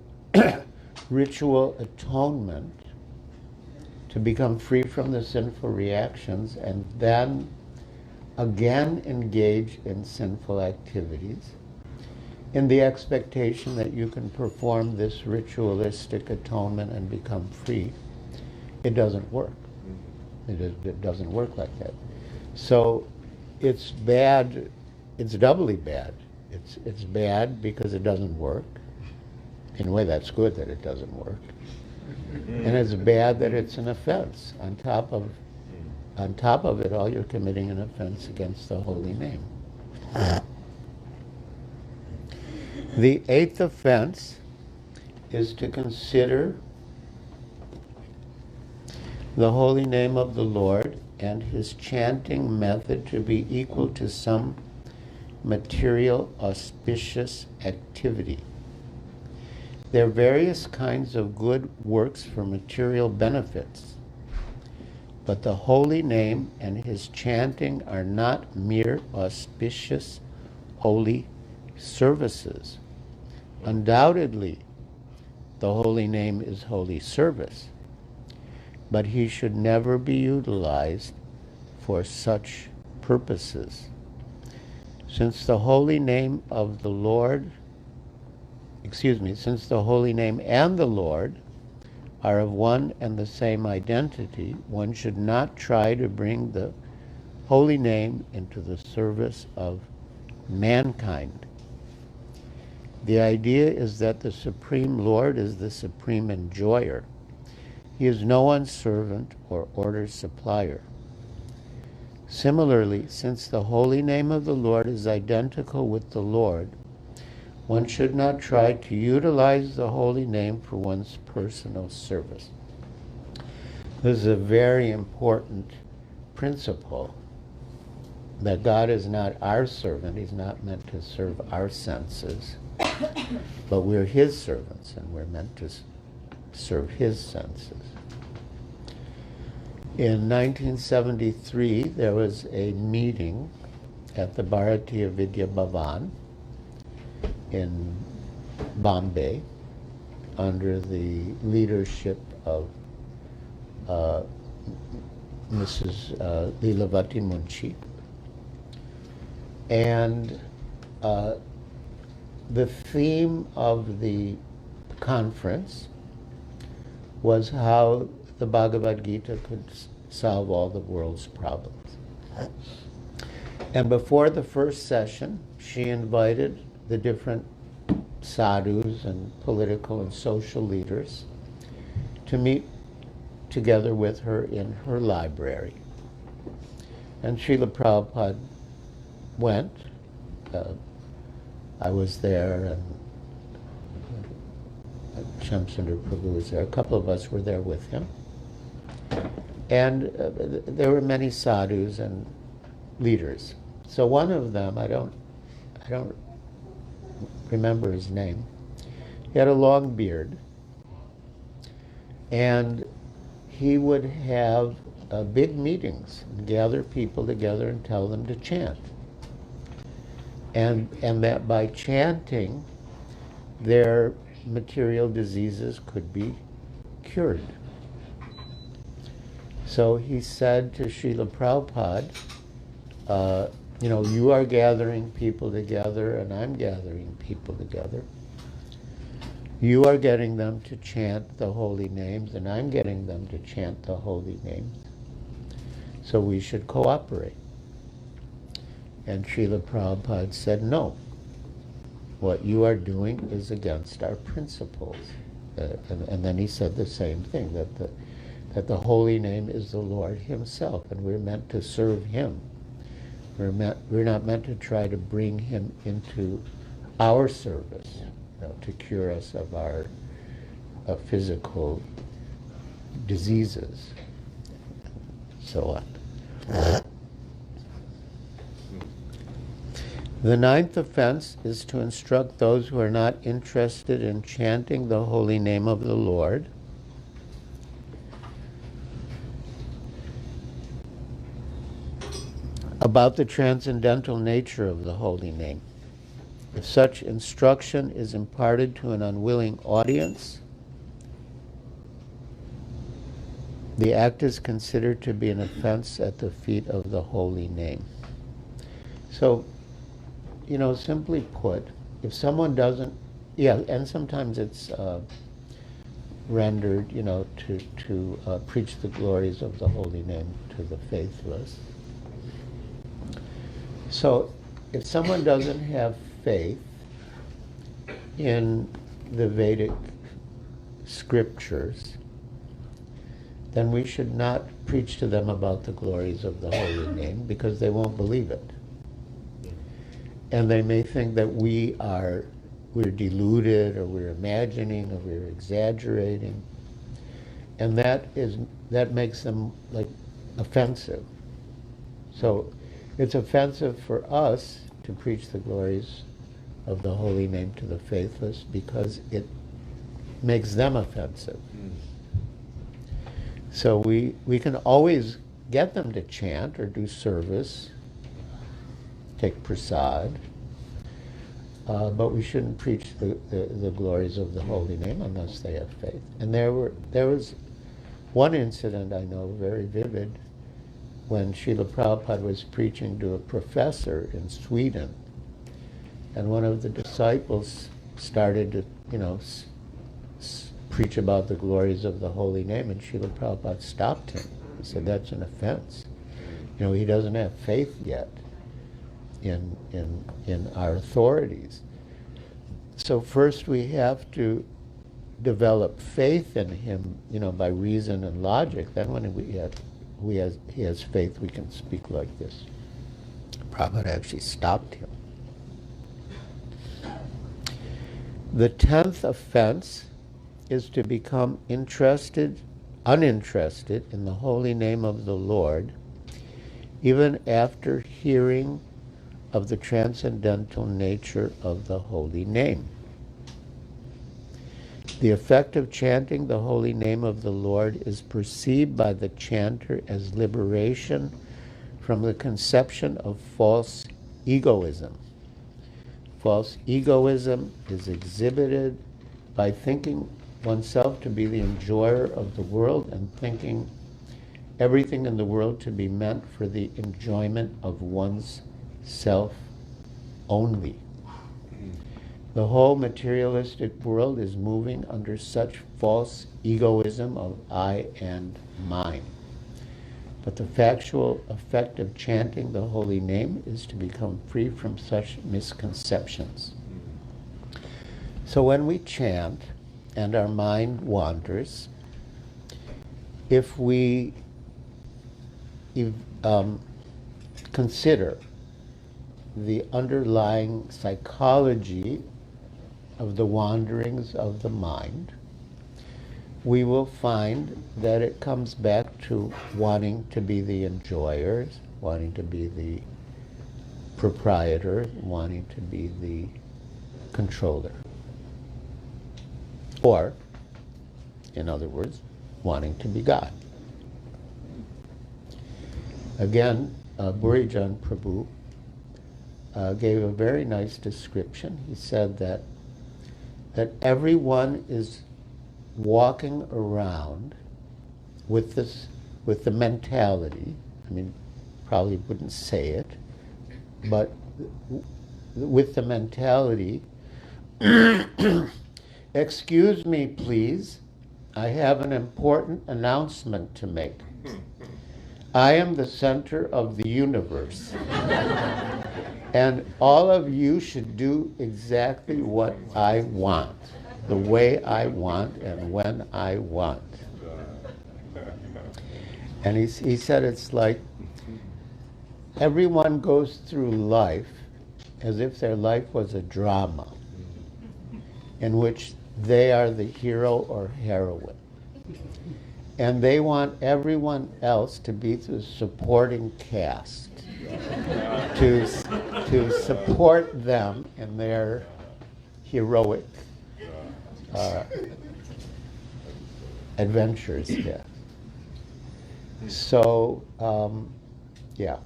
ritual atonement to become free from the sinful reactions and then again engage in sinful activities in the expectation that you can perform this ritualistic atonement and become free, it doesn't work. It doesn't work like that. So it's bad, it's doubly bad. It's bad because it doesn't work. In a way, that's good that it doesn't work. And it's bad that it's an offense. On top of it all, you're committing an offense against the holy name. The eighth offense is to consider the holy name of the Lord and his chanting method to be equal to some material auspicious activity. There are various kinds of good works for material benefits, but the holy name and his chanting are not mere auspicious holy services. Undoubtedly, the holy name is holy service, but he should never be utilized for such purposes. Since the holy name of the Lord, since the holy name and the Lord are of one and the same identity, one should not try to bring the holy name into the service of mankind. The idea is that the Supreme Lord is the supreme enjoyer. He is no one's servant or order supplier. Similarly, since the holy name of the Lord is identical with the Lord, one should not try to utilize the holy name for one's personal service. This is a very important principle, that God is not our servant. He's not meant to serve our senses, but we're his servants and we're meant to serve his senses. In 1973, there was a meeting at the Bharatiya Vidya Bhavan in Bombay under the leadership of Mrs. Leelavati Munshi. And the theme of the conference was how the Bhagavad Gita could solve all the world's problems. And before the first session, she invited the different sadhus and political and social leaders to meet together with her in her library. And Srila Prabhupada went. I was there, and Shamsundar Prabhu was there. A couple of us were there with him. And there were many sadhus and leaders. So one of them, I don't remember his name. He had a long beard, and he would have big meetings and gather people together and tell them to chant. And that by chanting, their material diseases could be cured. So he said to Srila Prabhupada, you are gathering people together and I'm gathering people together. You are getting them to chant the holy names and I'm getting them to chant the holy names. So we should cooperate. And Srila Prabhupada said, no. What you are doing is against our principles. And then he said the same thing, that the holy name is the Lord himself, and we're meant to serve him. We're not meant to try to bring him into our service, to cure us of our physical diseases, so on. The ninth offense is to instruct those who are not interested in chanting the holy name of the Lord about the transcendental nature of the holy name. If such instruction is imparted to an unwilling audience, the act is considered to be an offense at the feet of the holy name. So, simply put, if someone doesn't, and sometimes it's rendered, to preach the glories of the holy name to the faithless. So, if someone doesn't have faith in the Vedic scriptures, then we should not preach to them about the glories of the holy name, because they won't believe it. And they may think that we're deluded, or we're imagining, or we're exaggerating. And that makes them offensive. So it's offensive for us to preach the glories of the holy name to the faithless, because it makes them offensive. So we can always get them to chant or do service, take prasad, but we shouldn't preach the glories of the holy name unless they have faith. And there was one incident I know very vivid, when Srila Prabhupada was preaching to a professor in Sweden, and one of the disciples started to preach about the glories of the holy name, and Srila Prabhupada stopped him. He said, that's an offense. He doesn't have faith yet in our authorities. So first we have to develop faith in him, by reason and logic. Then when he has faith, we can speak like this. Prabhupada actually stopped him. The 10th offense is to become uninterested in the holy name of the Lord, even after hearing of the transcendental nature of the holy name. The effect of chanting the holy name of the Lord is perceived by the chanter as liberation from the conception of false egoism. False egoism is exhibited by thinking oneself to be the enjoyer of the world and thinking everything in the world to be meant for the enjoyment of one's self only. The whole materialistic world is moving under such false egoism of I and mine. But the factual effect of chanting the holy name is to become free from such misconceptions. So when we chant and our mind wanders, if we consider the underlying psychology of the wanderings of the mind, we will find that it comes back to wanting to be the enjoyer, wanting to be the proprietor, wanting to be the controller. Or, in other words, wanting to be God. Again, Burijan Prabhu gave a very nice description. He said that everyone is walking around with the mentality, I mean, probably wouldn't say it, but with the mentality, excuse me, please, I have an important announcement to make. I am the center of the universe. And all of you should do exactly what I want, the way I want, and when I want. And he said it's like everyone goes through life as if their life was a drama in which they are the hero or heroine. And they want everyone else to be the supporting cast, to support them in their heroic adventures. Yeah. So, yeah.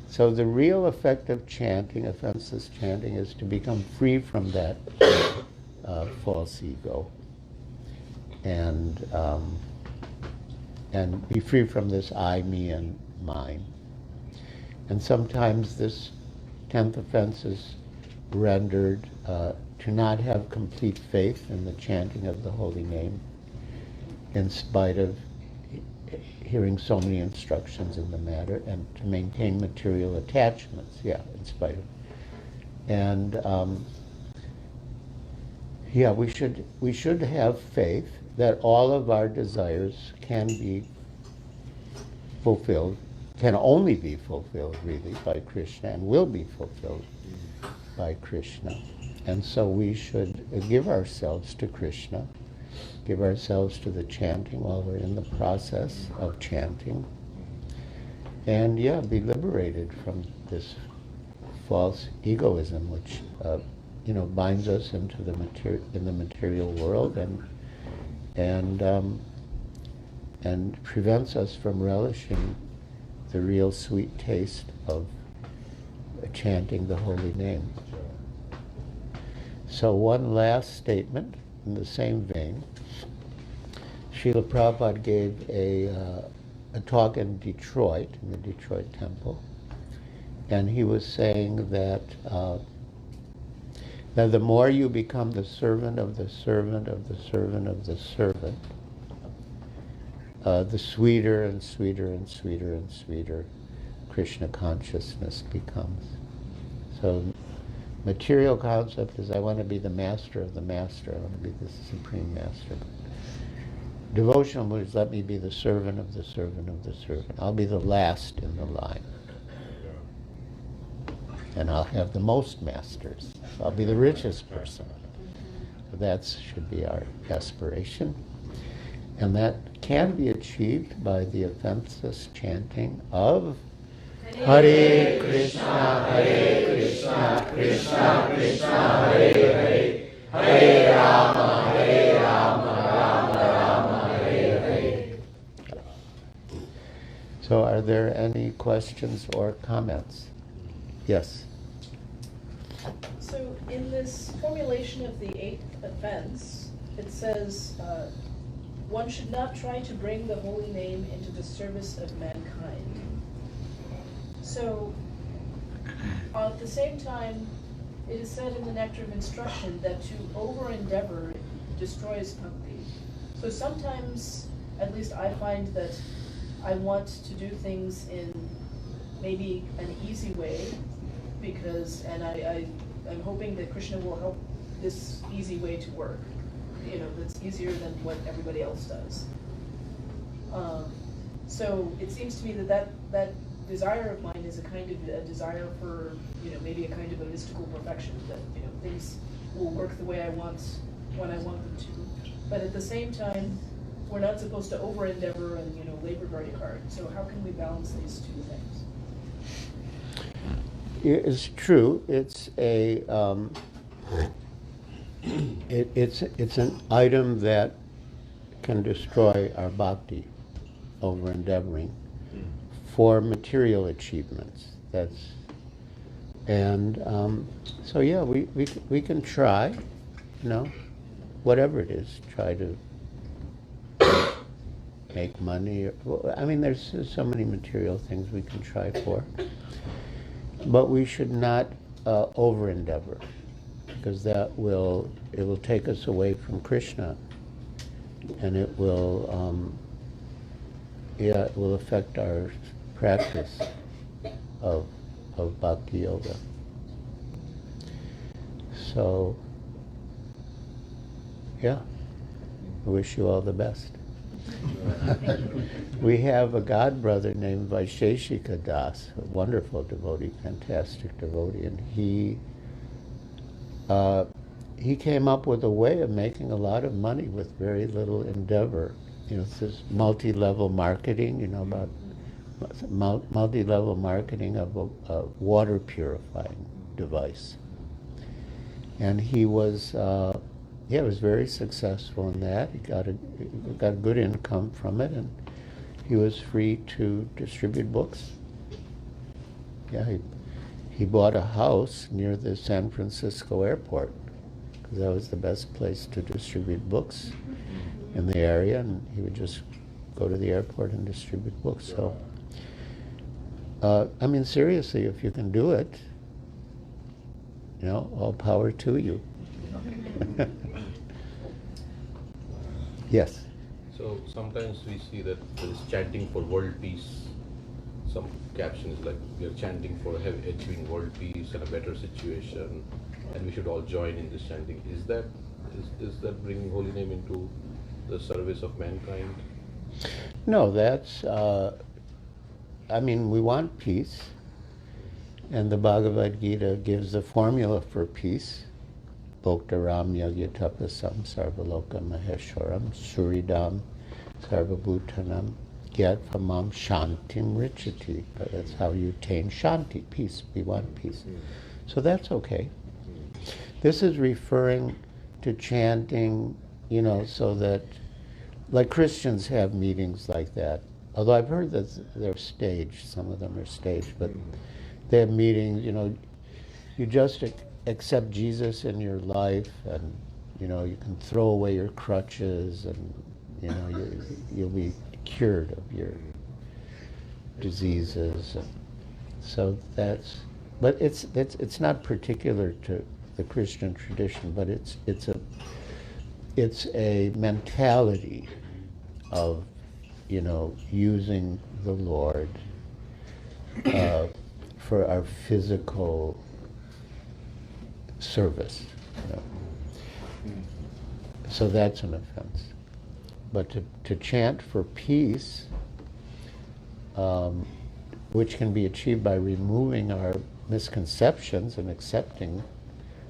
So the real effect of chanting, offenseless chanting, is to become free from that false ego, and be free from this I, me, and mine. And sometimes this 10th offense is rendered to not have complete faith in the chanting of the holy name, in spite of hearing so many instructions in the matter, and to maintain material attachments, yeah, in spite of. And yeah, we should have faith that all of our desires can be fulfilled, can only be fulfilled really by Krishna, and will be fulfilled by Krishna. And so we should give ourselves to Krishna, give ourselves to the chanting while we're in the process of chanting, and yeah, be liberated from this false egoism which binds us into the material world and prevents us from relishing the real sweet taste of chanting the holy name. So one last statement in the same vein. Srila Prabhupada gave a talk in Detroit, in the Detroit temple, and he was saying that the more you become the servant of the servant of the servant of the servant, the sweeter and sweeter and sweeter and sweeter Krishna consciousness becomes. So material concept is I want to be the master of the master, I want to be the supreme master. Devotional mood is let me be the servant of the servant of the servant. I'll be the last in the line. And I'll have the most masters. I'll be the richest person. So that should be our aspiration. And that can be achieved by the offenseless chanting of Hare Krishna, Krishna Krishna, Hare Hare, Hare Rama, Rama Rama, Hare Hare. So are there any questions or comments? Yes. So in this formulation of the eighth offense, it says, one should not try to bring the holy name into the service of mankind. So at the same time, it is said in the Nectar of Instruction that to over-endeavor destroys bhakti. So sometimes, at least I find that I want to do things in maybe an easy way, because, and I'm hoping that Krishna will help this easy way to work, that's easier than what everybody else does. So it seems to me that desire of mine is a kind of a desire for, maybe a kind of a mystical perfection, that, things will work the way I want, when I want them to. But at the same time, we're not supposed to over-endeavor and, labor very hard. So how can we balance these two things? It's true. It's a it's an item that can destroy our bhakti, over endeavoring for material achievements. So yeah, we can try, whatever it is, try to make money. There's so many material things we can try for, but we should not over endeavor, because it will take us away from Krishna, and it will affect our practice of bhakti yoga. So yeah, I wish you all the best. We have a god brother named Vaisheshika Das, a wonderful devotee, fantastic devotee, and he came up with a way of making a lot of money with very little endeavor. It's this multi-level marketing, about multi-level marketing of a water purifying device. And he was very successful in that. He got a good income from it, and he was free to distribute books. Yeah, he bought a house near the San Francisco airport, because that was the best place to distribute books in the area, and he would just go to the airport and distribute books. So, seriously, if you can do it, all power to you. Yes. So sometimes we see that there is chanting for world peace. Some captions like, we are chanting for achieving world peace and a better situation, and we should all join in this chanting. Is that bringing holy name into the service of mankind? No, that's, we want peace, and the Bhagavad Gita gives the formula for peace. Bhoktaram yagyatapasam sarvaloka maheshwaram suridam sarvabhutanam gyatpamam shantim richati. That's how you attain shanti, peace. We want peace. So that's okay. This is referring to chanting, so that, like Christians have meetings like that. Although I've heard that they're staged, some of them are staged, but they have meetings, you just accept Jesus in your life, and you can throw away your crutches, and you'll be cured of your diseases. And so but it's not particular to the Christian tradition, but it's a mentality of using the Lord for our physical service. So that's an offense. But to chant for peace, which can be achieved by removing our misconceptions and accepting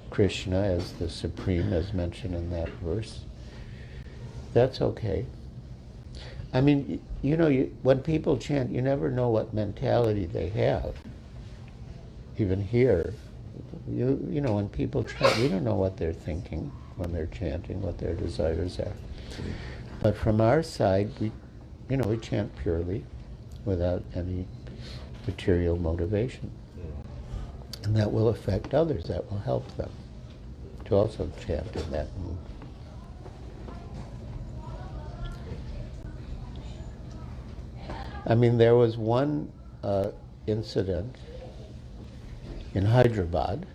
Krishna as the supreme, as mentioned in that verse, that's okay. When people chant, you never know what mentality they have. Even here, when people chant, we don't know what they're thinking when they're chanting, what their desires are. But from our side, we chant purely, without any material motivation. And that will affect others, that will help them to also chant in that mood. There was one incident in Hyderabad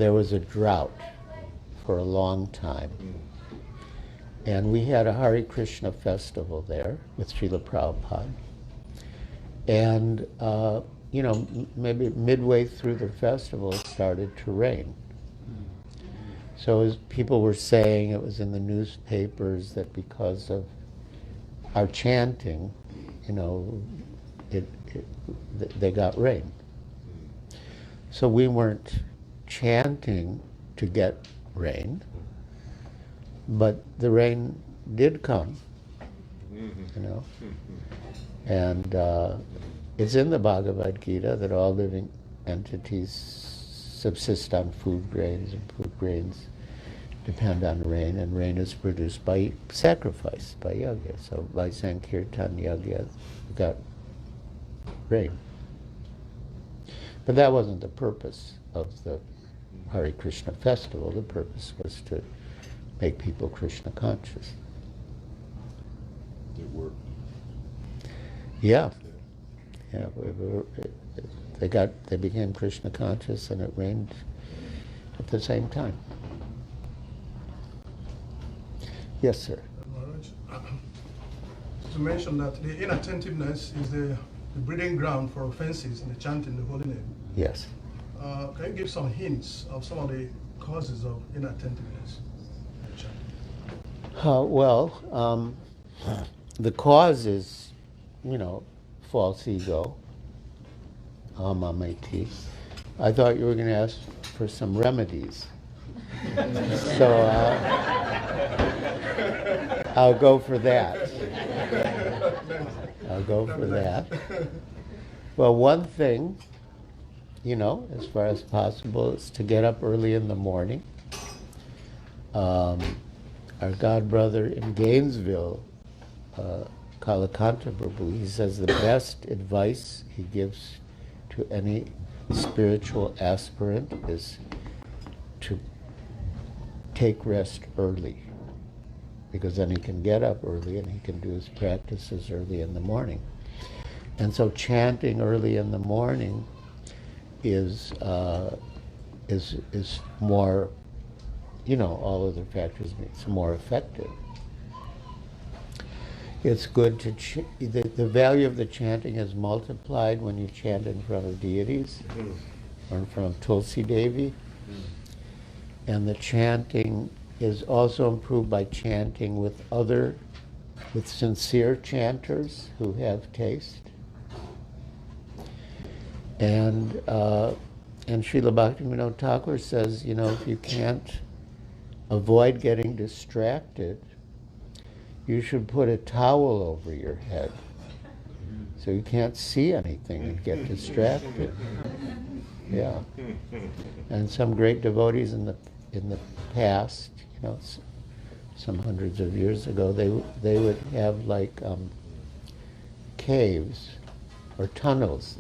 there was a drought for a long time. And we had a Hare Krishna festival there with Sheila Prabhupada. And, maybe midway through the festival, it started to rain. So as people were saying, it was in the newspapers that because of our chanting, they got rain. So we weren't chanting to get rain, but the rain did come, And it's in the Bhagavad Gita that all living entities subsist on food grains, and food grains depend on rain, and rain is produced by sacrifice, by yajna. So by Sankirtan yajna, we got rain. But that wasn't the purpose of the Hare Krishna festival. The purpose was to make people Krishna conscious. It worked. Yeah. They became Krishna conscious, and it rained at the same time. Yes, sir. Maharaj, you mentioned that the inattentiveness is the breeding ground for offenses in the chanting the holy name. Yes. Can you give some hints of some of the causes of inattentiveness in chanting? The cause is, false ego, mamati. I thought you were going to ask for some remedies. So I'll go for that. Well, one thing, as far as possible, is to get up early in the morning. Our god brother in Gainesville, Kalakanta Prabhu, he says the best advice he gives to any spiritual aspirant is to take rest early, because then he can get up early and he can do his practices early in the morning. And so chanting early in the morning is more, all other factors, it's more effective. It's good to, the value of the chanting is multiplied when you chant in front of deities, or in front of Tulsi Devi. And the chanting is also improved by chanting with sincere chanters who have taste. And Srila Bhaktivinoda Thakur says, if you can't avoid getting distracted, you should put a towel over your head so you can't see anything and get distracted. Yeah. And some great devotees in the past, some hundreds of years ago, they would have like caves or tunnels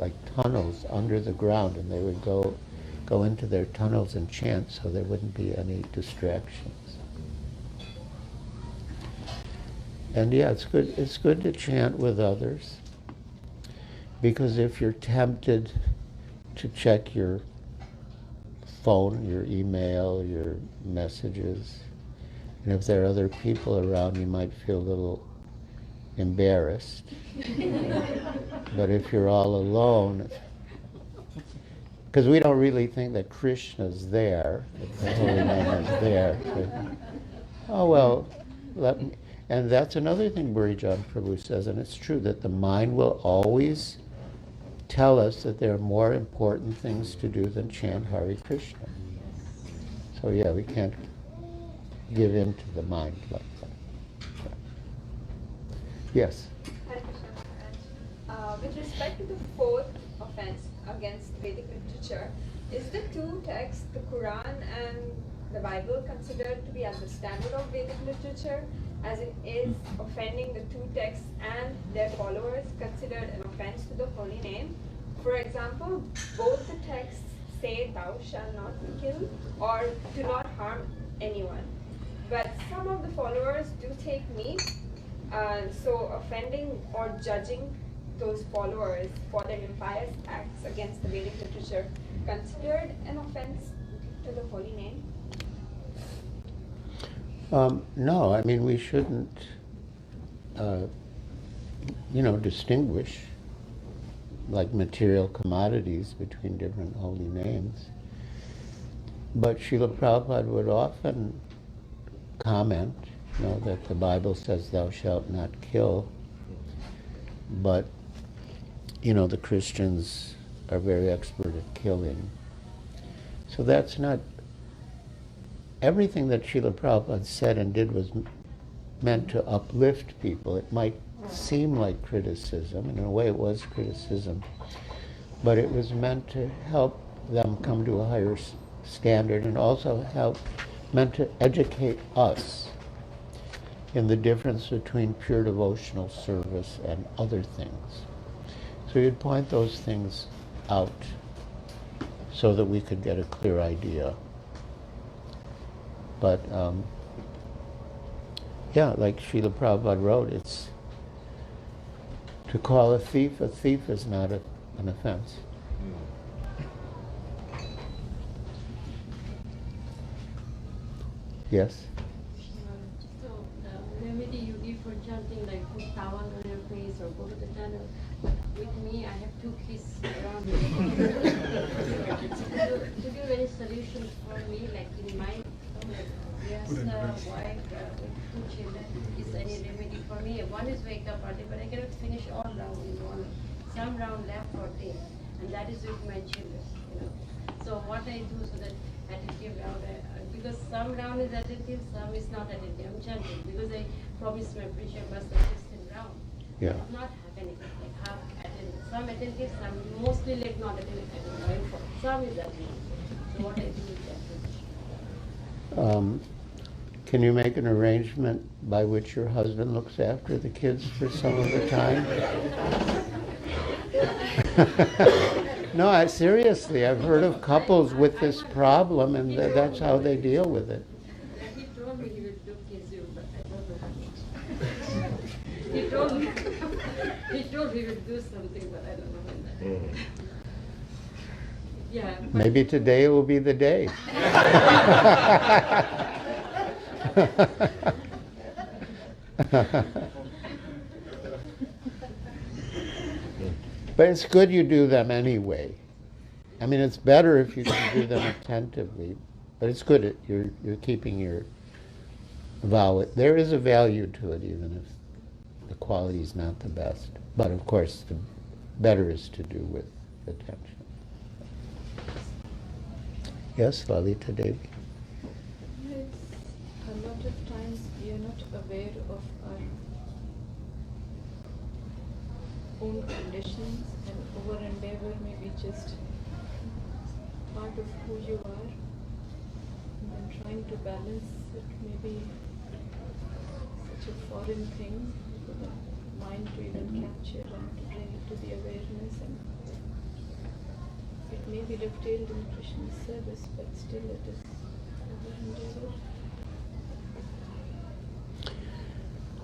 under the ground, and they would go into their tunnels and chant so there wouldn't be any distractions. And yeah, it's good to chant with others, because if you're tempted to check your phone, your email, your messages, and if there are other people around, you might feel a little embarrassed. But if you're all alone, because we don't really think that Krishna's there, that the Holy Name is there. And that's another thing Giriraj Prabhu says, and it's true, that the mind will always tell us that there are more important things to do than chant Hare Krishna. So yeah, we can't give in to the mind like that. Yes? Hare Krishna Maharaj. With respect to the fourth offense against Vedic literature, is the two texts, the Quran and the Bible, considered to be as the standard of Vedic literature, as it is offending the two texts and their followers considered an offense to the holy name? For example, both the texts say thou shalt not kill or do not harm anyone. But some of the followers do take meat, so offending or judging those followers for their impious acts against the Vedic literature considered an offense to the holy name? No, I mean, we shouldn't, distinguish like material commodities between different holy names. But Srila Prabhupada would often comment, that the Bible says thou shalt not kill, but, the Christians are very expert at killing. So that's not, everything that Srila Prabhupada said and did was meant to uplift people. It might seem like criticism, and in a way it was criticism, but it was meant to help them come to a higher standard, and also meant to educate us in the difference between pure devotional service and other things. So you'd point those things out so that we could get a clear idea. But like Srila Prabhupada wrote, it's to call a thief is not an offense. Yes? So the remedy you give for chanting, like put towel on your face or go to the tunnel. With me, I have two kids around me. To give any solution for me, like in my wife with two children, is any remedy for me? One is wake up early, but I cannot finish all round in one. Some round left for day, and that is with my children. So what I do so that attentive round, because some round is attentive, some is not attentive. I'm chanting because I promised my preacher was the 16th round. Yeah. It's not happening, like half attentive. Some attentive, some mostly like not attentive. Some is attentive. So what I do is that. Can you make an arrangement by which your husband looks after the kids for some of the time? No, seriously, I've heard of couples with this problem, and that's how they deal with it. He told me he would do kizu, but I don't know. He told me he would do something, but I don't know when that. Yeah. Maybe today will be the day. But it's good you do them anyway. I mean, it's better if you can do them attentively, but it's good you're keeping your vow. There is a value to it, even if the quality is not the best. But of course, the better is to do with attention. Yes, Lalita Devi. A lot of times we are not aware of our own conditions, and over endeavor may be just part of who you are, and then trying to balance it may be such a foreign thing for the mind to even capture and to bring it to the awareness, and it may be dovetailed in Krishna's service, but still it is over endeavor.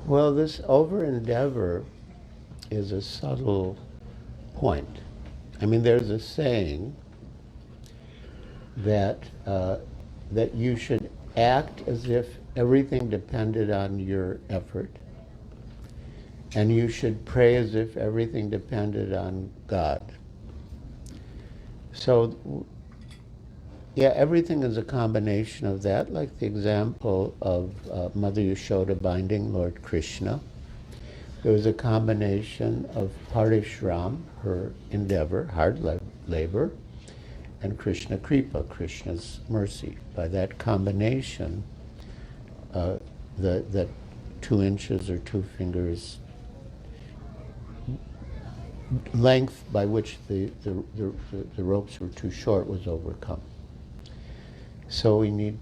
Well, this over-endeavor is a subtle point. I mean, there's a saying that that you should act as if everything depended on your effort, and you should pray as if everything depended on God. So, yeah, everything is a combination of that, like the example of Mother Yashoda binding Lord Krishna. There was a combination of parishram, her endeavor, hard labor, and Krishna Kripa, Krishna's mercy. By that combination, the 2 inches or 2 fingers length by which the ropes were too short was overcome. So we need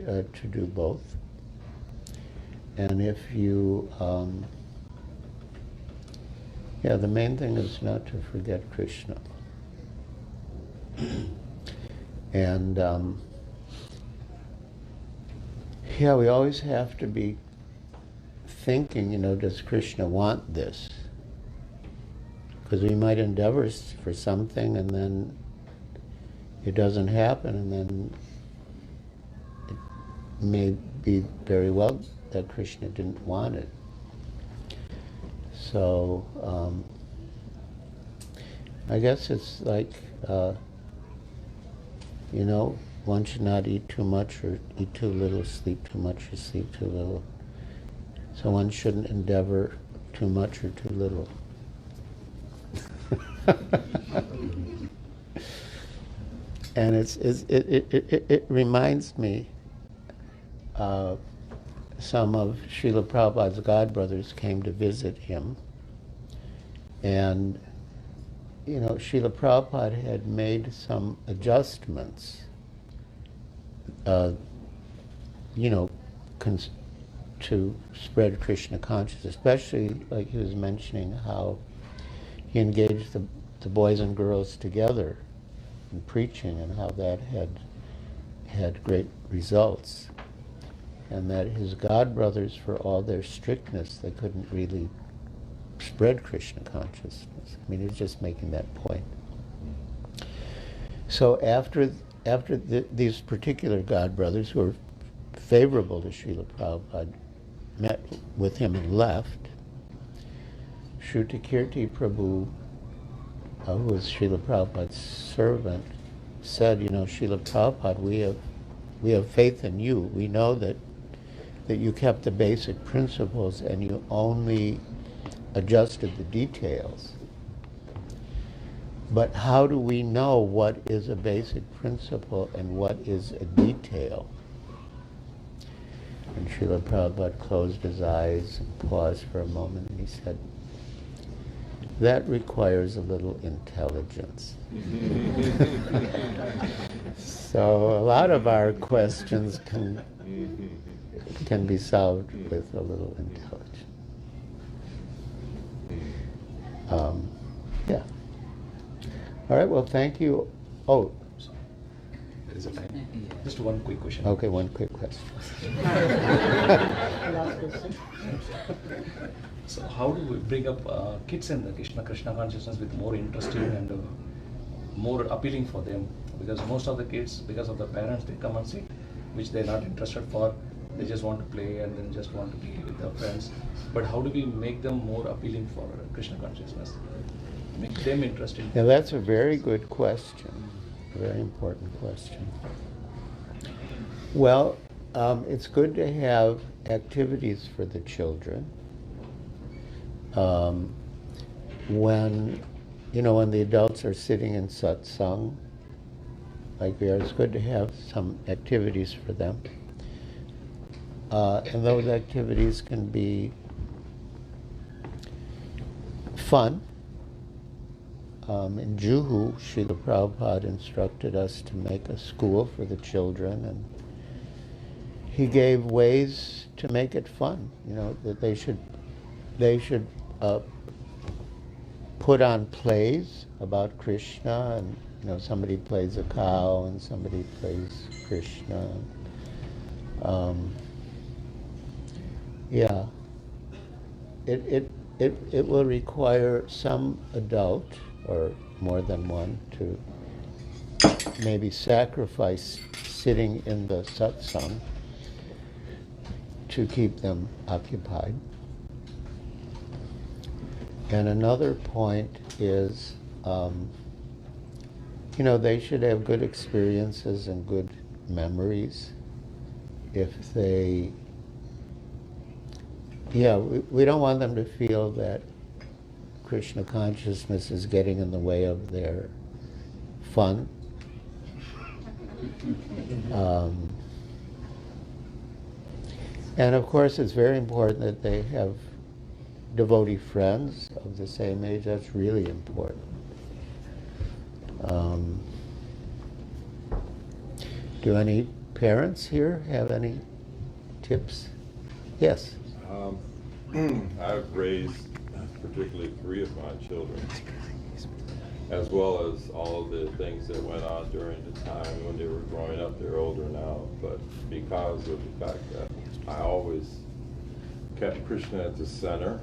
to do both. And if you, the main thing is not to forget Krishna. And we always have to be thinking, does Krishna want this? Because we might endeavor for something and then it doesn't happen, and then may be very well that Krishna didn't want it. So I guess it's like, one should not eat too much or eat too little, sleep too much or sleep too little. So one shouldn't endeavor too much or too little. And it reminds me, some of Srila Prabhupada's godbrothers came to visit him, and Srila Prabhupada had made some adjustments, to spread Krishna consciousness, especially like he was mentioning how he engaged the boys and girls together in preaching, and how that had great results, and that his godbrothers, for all their strictness, they couldn't really spread Krishna consciousness. I mean, he's just making that point. So after these particular godbrothers, who were favorable to Srila Prabhupada, met with him and left, Shrutakirti Prabhu, who was Srila Prabhupada's servant, said, Srila Prabhupada, we have faith in you. We know that you kept the basic principles and you only adjusted the details. But how do we know what is a basic principle and what is a detail? And Srila Prabhupada closed his eyes and paused for a moment, and he said, that requires a little intelligence. So a lot of our questions can be solved with a little intelligence. Yeah. All right, well, thank you. Oh. There is a time. Just one quick question. Okay, one quick question. So how do we bring up kids in the Krishna consciousness with more interesting and more appealing for them? Because most of the kids, because of the parents, they come and sit, which they're not interested for. They just want to play and then just want to be with their friends. But how do we make them more appealing for Krishna consciousness? Make them interesting. Yeah, that's a very good question. A very important question. Well, it's good to have activities for the children. When the adults are sitting in satsang, like we are, it's good to have some activities for them. And those activities can be fun. In Juhu, Srila Prabhupada instructed us to make a school for the children, and he gave ways to make it fun. That they should put on plays about Krishna, and somebody plays a cow and somebody plays Krishna. Yeah, it will require some adult, or more than one, to maybe sacrifice sitting in the satsang to keep them occupied. And another point is, they should have good experiences and good memories. If they, we don't want them to feel that Krishna consciousness is getting in the way of their fun. And of course, it's very important that they have devotee friends of the same age. That's really important. Do any parents here have any tips? Yes. I've raised particularly 3 of my children, as well as all of the things that went on during the time when they were growing up. They're older now, but because of the fact that I always kept Krishna at the center,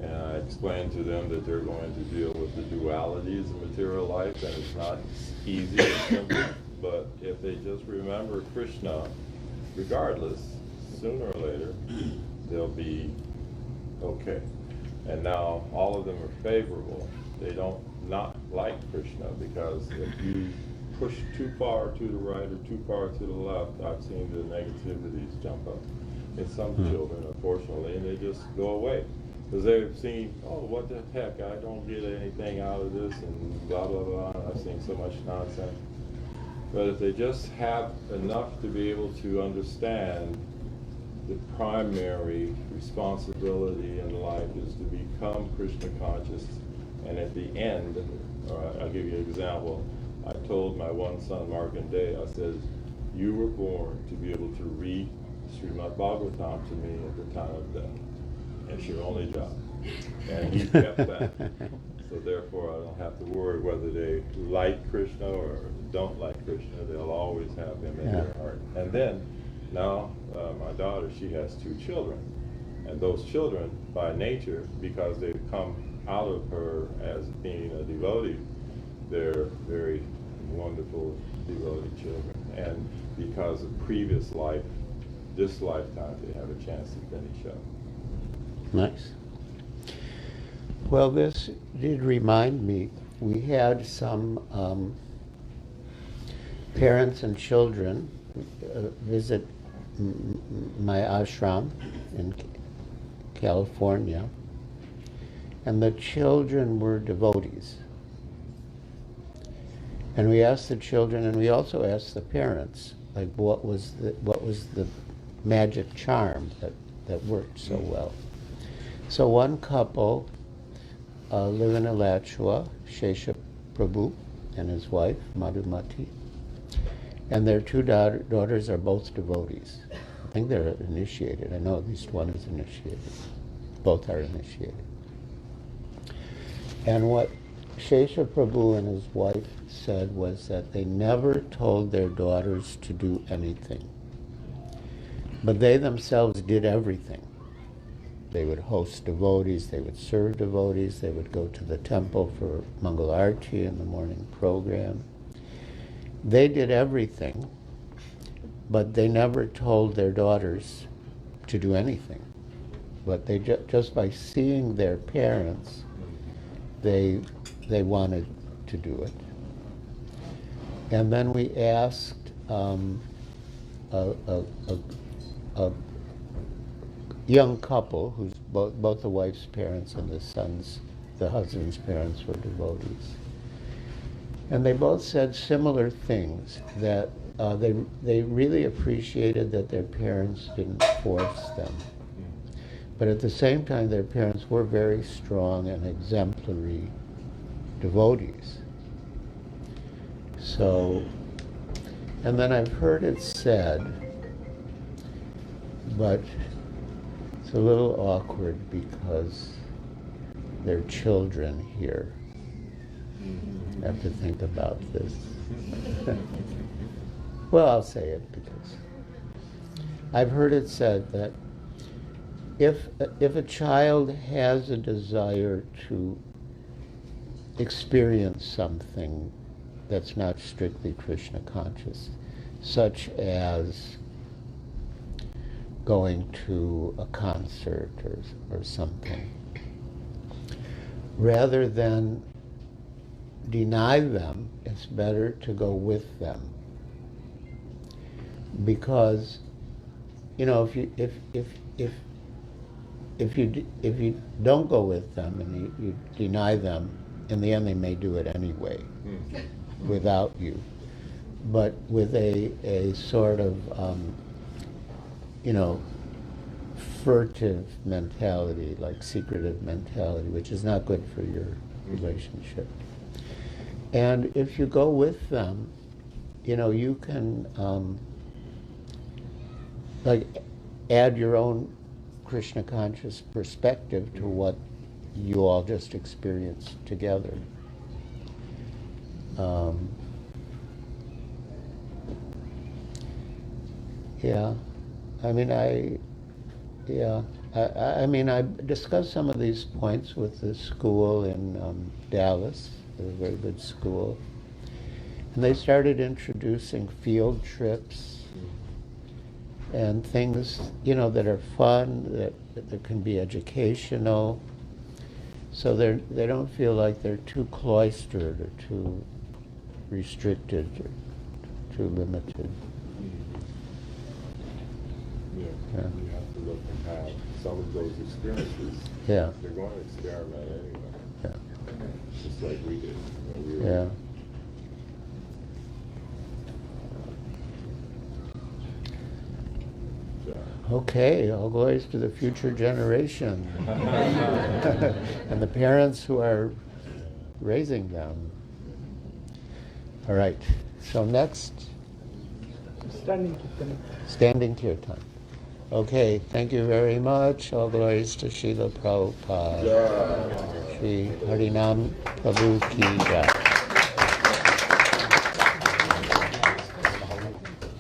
and I explained to them that they're going to deal with the dualities of material life, and it's not easy or simple, but if they just remember Krishna regardless, sooner or later, they'll be okay. And now all of them are favorable. They don't not like Krishna, because if you push too far to the right or too far to the left, I've seen the negativities jump up in some children, unfortunately, and they just go away. Because they've seen, oh, what the heck, I don't get anything out of this, and blah, blah, blah, and I've seen so much nonsense. But if they just have enough to be able to understand the primary responsibility in life is to become Krishna conscious, and at the end, I'll give you an example. I told my one son, Markandeya, I said, you were born to be able to read Srimad Bhagavatam to me at the time of death. It's your only job. And he kept that. So therefore, I don't have to worry whether they like Krishna or don't like Krishna. They'll always have him in their heart. And then, now, my daughter, she has 2 children. And those children, by nature, because they've come out of her as being a devotee, they're very wonderful devotee children. And because of previous life, this lifetime, they have a chance to finish up. Nice. Well, this did remind me, we had some parents and children visit my ashram in California, and the children were devotees. And we asked the children, and we also asked the parents, like, what was the magic charm that worked so well. So one couple live in Alachua, Shesha Prabhu and his wife, Madhumati, and their 2 daughters are both devotees. I think they're initiated. I know at least one is initiated. Both are initiated. And what Shesha Prabhu and his wife said was that they never told their daughters to do anything, but they themselves did everything. They would host devotees, they would serve devotees, they would go to the temple for Mangal Arati in the morning program. They did everything, but they never told their daughters to do anything. But they just by seeing their parents, they wanted to do it. And then we asked a young couple whose both the wife's parents and the husband's parents were devotees. And they both said similar things, that they really appreciated that their parents didn't force them. But at the same time, their parents were very strong and exemplary devotees. So, and then I've heard it said, but it's a little awkward because they're children here. I have to think about this. Well, I'll say it because I've heard it said that if a child has a desire to experience something that's not strictly Krishna conscious, such as going to a concert or something, rather than deny them, it's better to go with them. Because, you know, if you don't go with them and you deny them, in the end they may do it anyway without you. But with a sort of furtive mentality, like secretive mentality, which is not good for your relationship. And if you go with them, you can add your own Krishna conscious perspective to what you all just experienced together. I discussed some of these points with the school in Dallas. They're a very good school. And they started introducing field trips and things, that are fun, that can be educational. So they don't feel like they're too cloistered or too restricted or too limited. Yeah. Yeah. You have to look and have some of those experiences. Yeah. They're going to experiment anyway. Yeah. Just like we did when we were. Yeah. Okay, all glories to the future generation and the parents who are raising them. All right, so next. Standing kirtan. Okay, thank you very much. All glories to Sheila Prabhupada. Shri Harinam Prabhu Ki Jai.